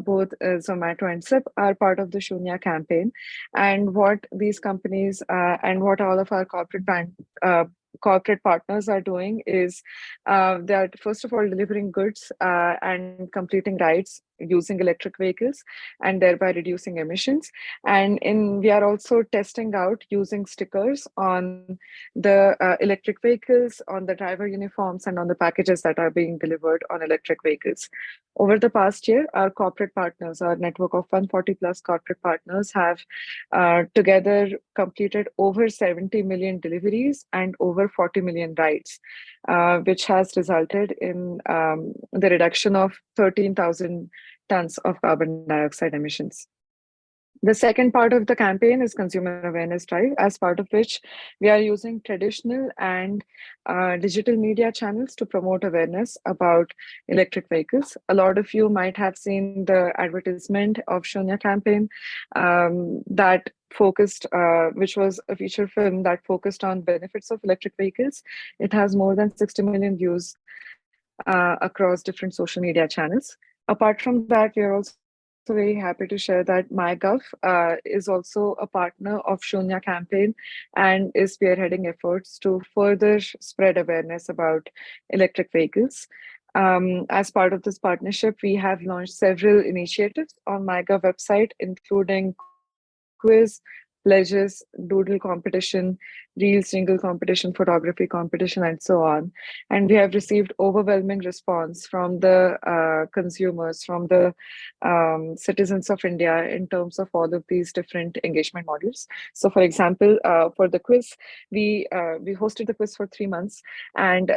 both Zomato and SIP are part of the Shunya campaign. And what these companies and what all of our corporate partners are doing is that first of all delivering goods and completing rides using electric vehicles and thereby reducing emissions. And we are also testing out using stickers on the electric vehicles, on the driver uniforms, and on the packages that are being delivered on electric vehicles. Over the past year, our corporate partners, our network of 140 plus corporate partners, have together completed over 70 million deliveries and over 40 million rides, which has resulted in the reduction of 13,000 tons of carbon dioxide emissions. The second part of the campaign is consumer awareness drive, as part of which we are using traditional and digital media channels to promote awareness about electric vehicles. A lot of you might have seen the advertisement of Shunya campaign that focused, which was a feature film that focused on benefits of electric vehicles. It has more than 60 million views across different social media channels. Apart from that, we are also very happy to share that MyGov is also a partner of Shunya campaign and is spearheading efforts to further spread awareness about electric vehicles. As part of this partnership, we have launched several initiatives on MyGov website, including quiz, pledges, doodle competition, reels, jingle competition, photography competition, and so on. And we have received overwhelming response from the consumers, from the citizens of India in terms of all of these different engagement models. So for example, for the quiz, we hosted the quiz for 3 months, and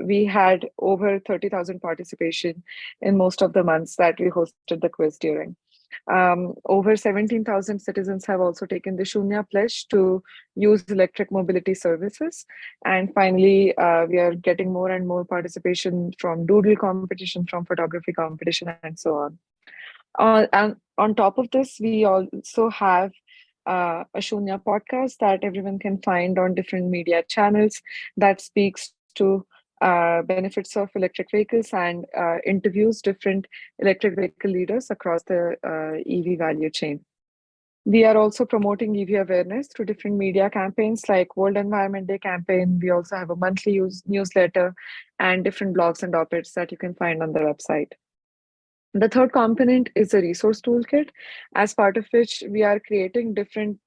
we had over 30,000 participation in most of the months that we hosted the quiz during. Over 17,000 citizens have also taken the Shunya pledge to use electric mobility services. And finally, we are getting more and more participation from doodle competition, from photography competition, and so on. And on top of this, we also have a Shunya podcast that everyone can find on different media channels that speaks to benefits of electric vehicles and interviews different electric vehicle leaders across the EV value chain. We are also promoting EV awareness through different media campaigns like World Environment Day campaign. We also have a monthly newsletter and different blogs and op-eds that you can find on the website. The third component is a resource toolkit, as part of which we are creating different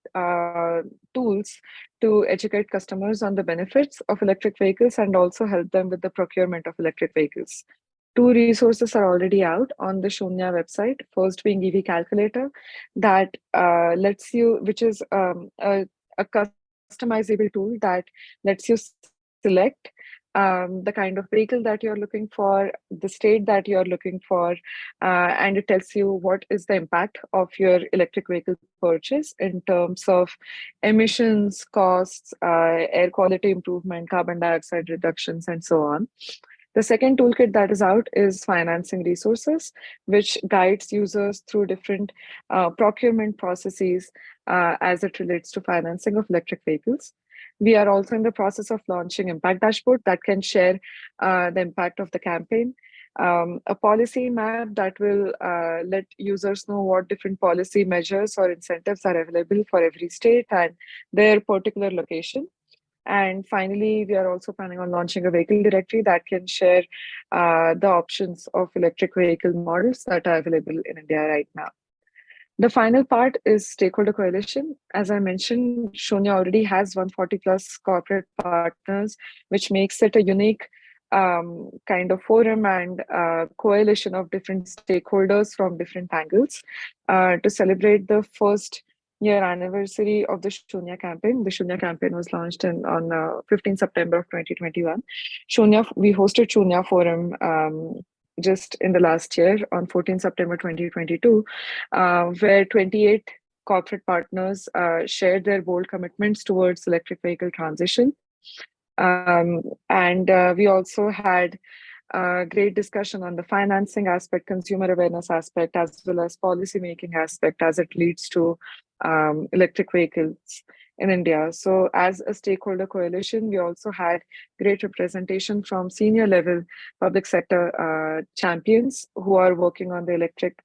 tools to educate customers on the benefits of electric vehicles and also help them with the procurement of electric vehicles. Two resources are already out on the Shunya website. First being EV Calculator, that lets you, which is a customizable tool that lets you select the kind of vehicle that you're looking for, the state that you're looking for, and it tells you what is the impact of your electric vehicle purchase in terms of emissions, costs, air quality improvement, carbon dioxide reductions, and so on. The second toolkit that is out is financing resources, which guides users through different procurement processes as it relates to financing of electric vehicles. We are also in the process of launching Impact Dashboard that can share the impact of the campaign, a policy map that will let users know what different policy measures or incentives are available for every state and their particular location. And finally, we are also planning on launching a vehicle directory that can share the options of electric vehicle models that are available in India right now. The final part is stakeholder coalition. As I mentioned, Shunya already has 140 plus corporate partners, which makes it a unique kind of forum and coalition of different stakeholders from different angles to celebrate the first year anniversary of the Shunya campaign. The Shunya campaign was launched on 15 September of 2021. We hosted Shunya Forum just in the last year on 14 September 2022, where 28 corporate partners shared their bold commitments towards electric vehicle transition. And we also had great discussion on the financing aspect, consumer awareness aspect, as well as policy making aspect as it leads to electric vehicles in India. So as a stakeholder coalition, we also had great representation from senior level public sector champions who are working on the electric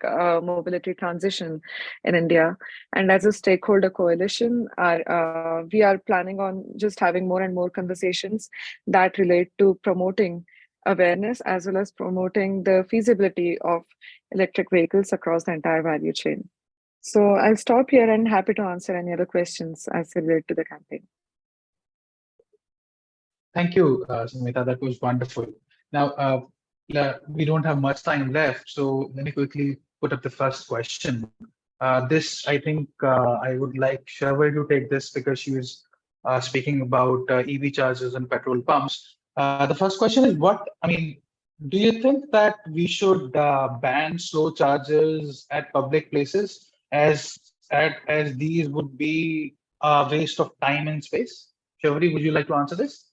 mobility transition in India. And as a stakeholder coalition, we are planning on just having more and more conversations that relate to promoting awareness as well as promoting the feasibility of electric vehicles across the entire value chain. So I'll stop here and happy to answer any other questions as they relate to the campaign. Thank you, Samhita. That was wonderful. Now, we don't have much time left, so let me quickly put up the first question. This, I think, I would like Sharvari to take this because she was speaking about EV chargers and petrol pumps. The first question is, do you think that we should ban slow chargers at public places as these would be a waste of time and space? Sharvari, would you like to answer this?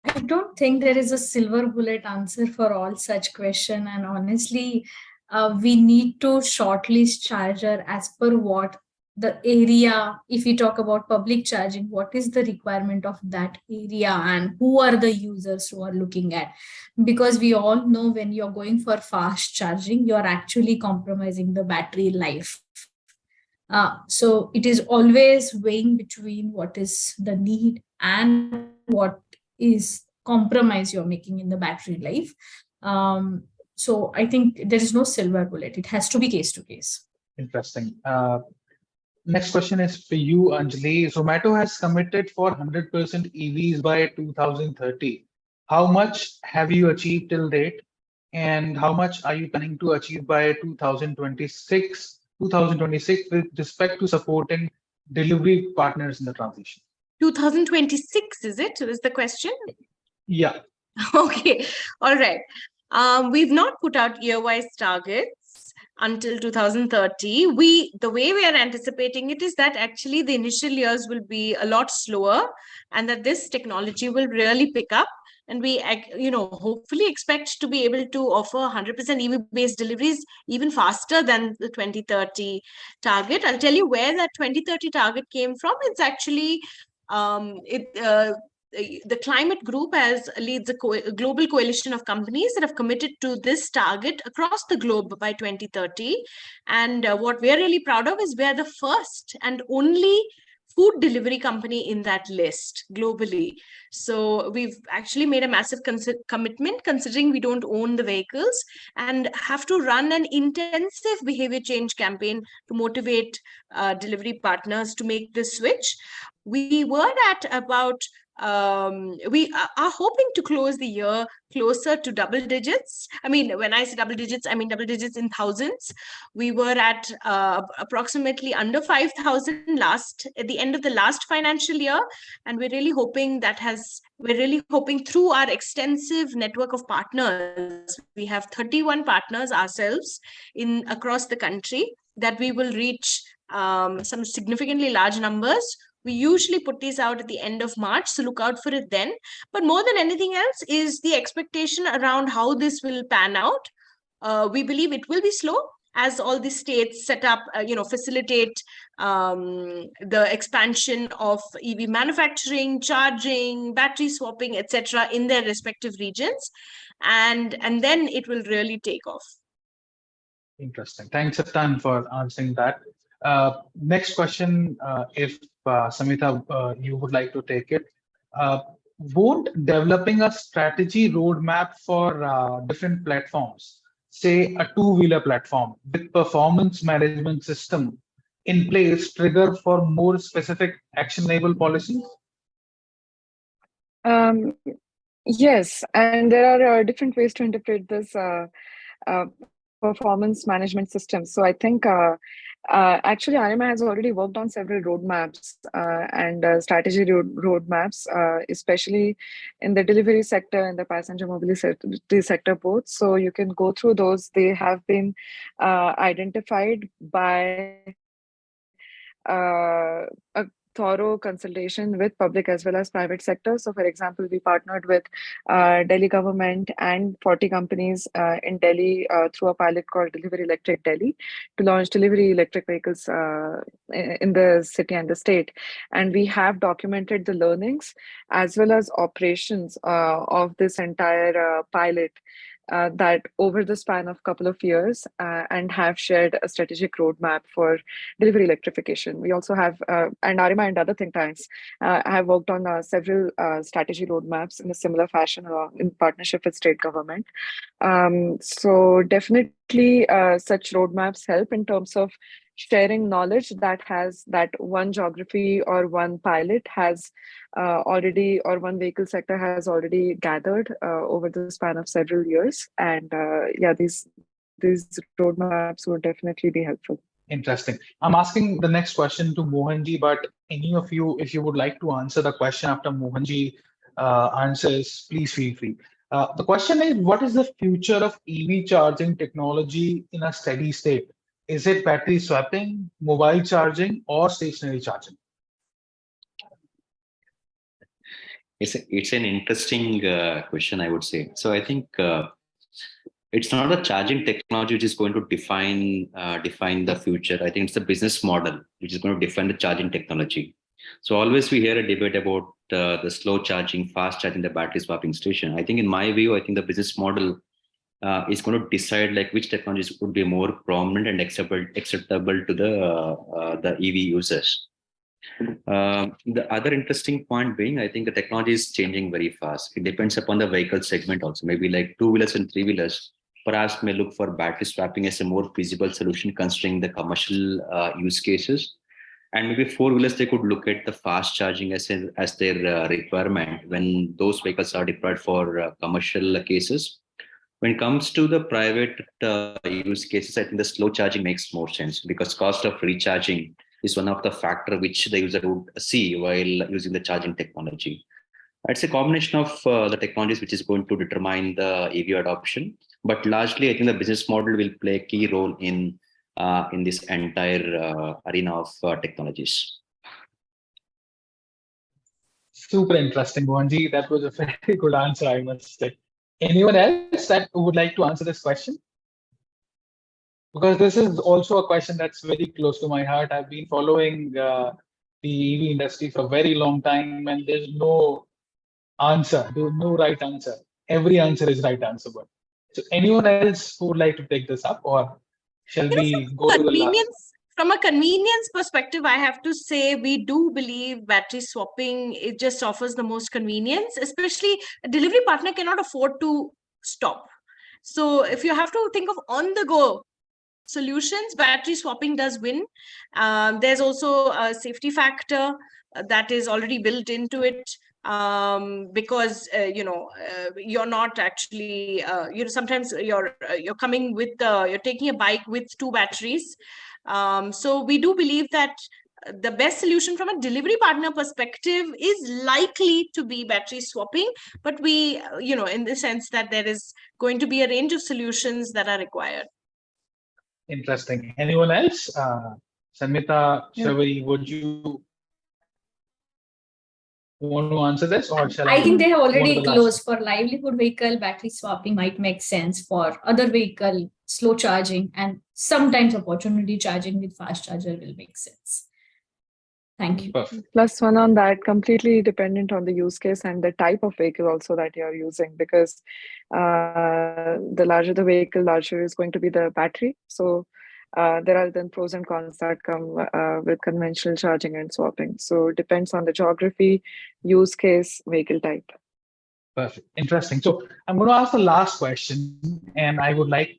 I don't think there is a silver bullet answer for all such question. And honestly, we need to shortlist charger as per what the area, if we talk about public charging, what is the requirement of that area and who are the users who are looking at? Because we all know when you're going for fast charging, you're actually compromising the battery life. So it is always weighing between what is the need and what is compromise you're making in the battery life. So I think there is no silver bullet. It has to be case to case. Interesting. Next question is for you, Anjalli. Zomato has committed for 100% EVs by 2030. How much have you achieved till date? And how much are you planning to achieve by 2026 with respect to supporting delivery partners in the transition? 2026, is it? Is the question? Yeah. Okay. All right. We've not put out year-wise targets until 2030. The way we are anticipating it is that actually the initial years will be a lot slower and that this technology will really pick up and we hopefully expect to be able to offer 100% EV based deliveries even faster than the 2030 target. I'll tell you where that 2030 target came from. It's actually the climate group leads a global coalition of companies that have committed to this target across the globe by 2030. And what we're really proud of is we're the first and only food delivery company in that list globally. So we've actually made a massive commitment, considering we don't own the vehicles and have to run an intensive behavior change campaign to motivate delivery partners to make this switch. We were at about we are hoping to close the year closer to double digits. I mean, when I say double digits, I mean double digits in thousands. We were at approximately under 5,000 at the end of the last financial year, and we're really hoping through our extensive network of partners, we have 31 partners ourselves across the country, that we will reach some significantly large numbers. We usually put these out at the end of March, so look out for it then. But more than anything else is the expectation around how this will pan out. We believe it will be slow as all the states set up, facilitate the expansion of EV manufacturing, charging, battery swapping, etc. in their respective regions. And then it will really take off. Interesting. Thanks a ton for answering that. Next question, if Samhita, you would like to take it. Won't developing a strategy roadmap for different platforms, say a two-wheeler platform with performance management system in place, trigger for more specific actionable policies? Yes, and there are different ways to interpret this performance management system. So I think actually IRMA has already worked on several roadmaps and strategy roadmaps, especially in the delivery sector and the passenger mobility sector both. So you can go through those. They have been identified by a thorough consultation with public as well as private sector. So for example, we partnered with Delhi government and 40 companies in Delhi through a pilot called Delivery Electric Delhi to launch delivery electric vehicles in the city and the state. And we have documented the learnings as well as operations of this entire pilot that over the span of a couple of years and have shared a strategic roadmap for delivery electrification. We also have, and ARIMA and other think tanks have worked on several strategy roadmaps in a similar fashion in partnership with state government. So definitely such roadmaps help in terms of sharing knowledge that one geography or one pilot has already, or one vehicle sector has already gathered over the span of several years. And yeah, these roadmaps would definitely be helpful. Interesting. I'm asking the next question to Mohanji, but any of you, if you would like to answer the question after Mohanji answers, please feel free. The question is, what is the future of EV charging technology in a steady state? Is it battery swapping, mobile charging, or stationary charging? It's an interesting question, I would say. So I think it's not the charging technology which is going to define the future. I think it's the business model which is going to define the charging technology. So always we hear a debate about the slow charging, fast charging, the battery swapping station. I think in my view, I think the business model is going to decide like which technologies would be more prominent and acceptable to the EV users. The other interesting point being, I think the technology is changing very fast. It depends upon the vehicle segment also. Maybe like two-wheelers and three-wheelers perhaps may look for battery swapping as a more feasible solution considering the commercial use cases. And maybe four-wheelers, they could look at the fast charging as their requirement when those vehicles are deployed for commercial cases. When it comes to the private use cases, I think the slow charging makes more sense because cost of recharging is one of the factors which the user would see while using the charging technology. It's a combination of the technologies which is going to determine the EV adoption. But largely, I think the business model will play a key role in this entire arena of technologies. Super interesting, Mohanji. That was a very good answer, I must say. Anyone else that would like to answer this question? Because this is also a question that's very close to my heart. I've been following the EV industry for a very long time, and there's no answer. There's no right answer. Every answer is right answer. But so, anyone else who would like to take this up, or shall we go to the last? From a convenience perspective, I have to say we do believe battery swapping, it just offers the most convenience, especially a delivery partner cannot afford to stop. So if you have to think of on the go solutions, battery swapping does win. There's also a safety factor that is already built into it. Because you're not actually sometimes you're coming with you're taking a bike with 2 batteries. So we do believe that the best solution from a delivery partner perspective is likely to be battery swapping, but we in the sense that there is going to be a range of solutions that are required. Interesting. Anyone else? Samhita, Sharvari, would you want to answer this, or shall I think they have already closed. closed. For livelihood vehicle, battery swapping might make sense. For other vehicle, slow charging and sometimes opportunity charging with fast charger will make sense. Thank you. Perfect. Plus one on that, completely dependent on the use case and the type of vehicle also that you're using, because the larger the vehicle, larger is going to be the battery. So there are then pros and cons that come with conventional charging and swapping. So it depends on the geography, use case, vehicle type. Perfect. Interesting. So I'm going to ask the last question, and I would like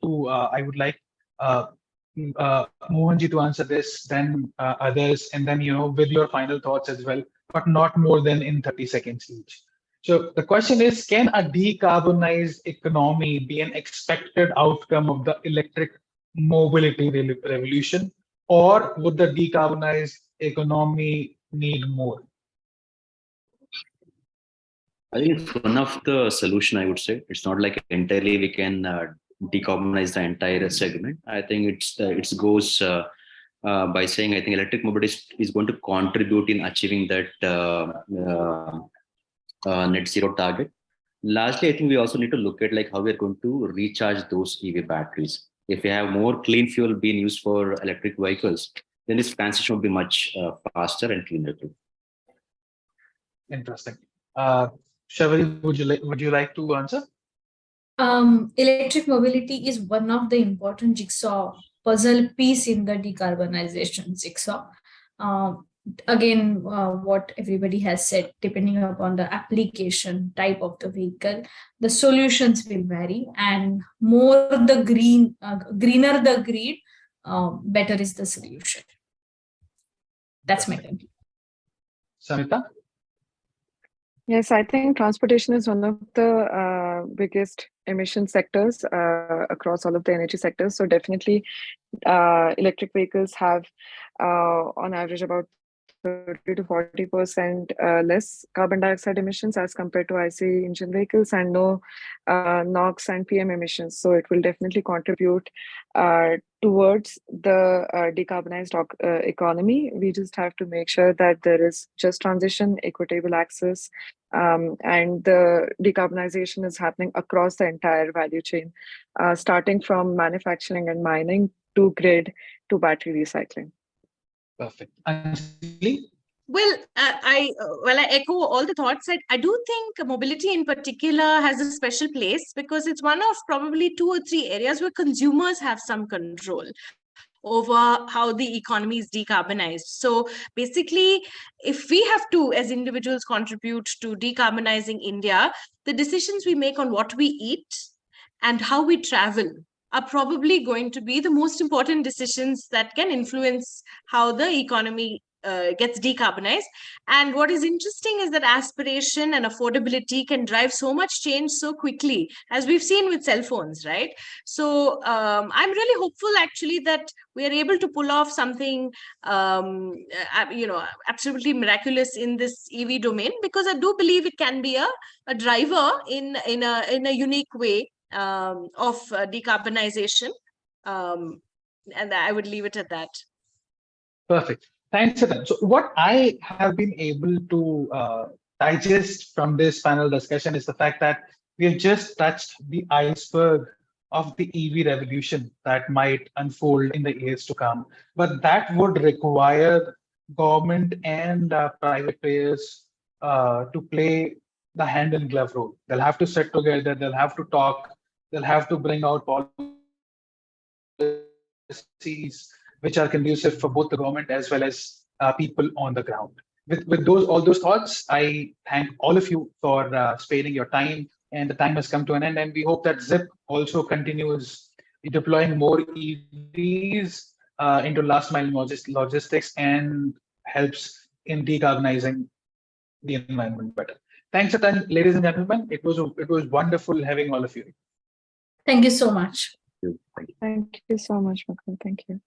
Mohanji to answer this, then others, and then with your final thoughts as well, but not more than in 30 seconds each. So the question is, can a decarbonized economy be an expected outcome of the electric mobility revolution, or would the decarbonized economy need more? I think it's one of the solution, I would say. It's not like entirely we can decarbonize the entire segment. I think it goes by saying I think electric mobility is going to contribute in achieving that net zero target. Lastly, I think we also need to look at like how we are going to recharge those EV batteries. If we have more clean fuel being used for electric vehicles, then this transition will be much faster and cleaner too. Interesting. Sharvari, would you like to answer? Electric mobility is one of the important jigsaw puzzle piece in the decarbonization jigsaw. Again, what everybody has said, depending upon the application type of the vehicle, the solutions will vary, and more the greener the grid, better is the solution. That's my conclusion. Samhita? Yes, I think transportation is one of the biggest emission sectors across all of the energy sectors. So definitely electric vehicles have on average about 30 to 40% less carbon dioxide emissions as compared to ICE engine vehicles, and no NOx and PM emissions. So it will definitely contribute towards the decarbonized economy. We just have to make sure that there is just transition, equitable access, and the decarbonization is happening across the entire value chain, starting from manufacturing and mining to grid to battery recycling. Perfect. Anjalli? Well, I echo all the thoughts. I do think mobility in particular has a special place because it's one of probably 2 or 3 areas where consumers have some control over how the economy is decarbonized. So basically, if we have to, as individuals, contribute to decarbonizing India, the decisions we make on what we eat and how we travel are probably going to be the most important decisions that can influence how the economy gets decarbonized. And what is interesting is that aspiration and affordability can drive so much change so quickly, as we've seen with cell phones, right? So I'm really hopeful actually that we are able to pull off something absolutely miraculous in this EV domain, because I do believe it can be a driver in a unique way of decarbonization, and I would leave it at that. Perfect. Thanks, Satan. So what I have been able to digest from this panel discussion is the fact that we have just touched the iceberg of the EV revolution that might unfold in the years to come. But that would require government and private players to play the hand in glove role. They'll have to sit together, they'll have to talk, they'll have to bring out policies which are conducive for both the government as well as people on the ground. With all those thoughts, I thank all of you for sparing your time, and the time has come to an end. And we hope that Zip also continues deploying more EVs into last mile logistics and helps in decarbonizing the environment better. Thanks a ton, ladies and gentlemen. It was wonderful having all of you. Thank you so much. Thank you. Thank you so much, Mukul. Thank you.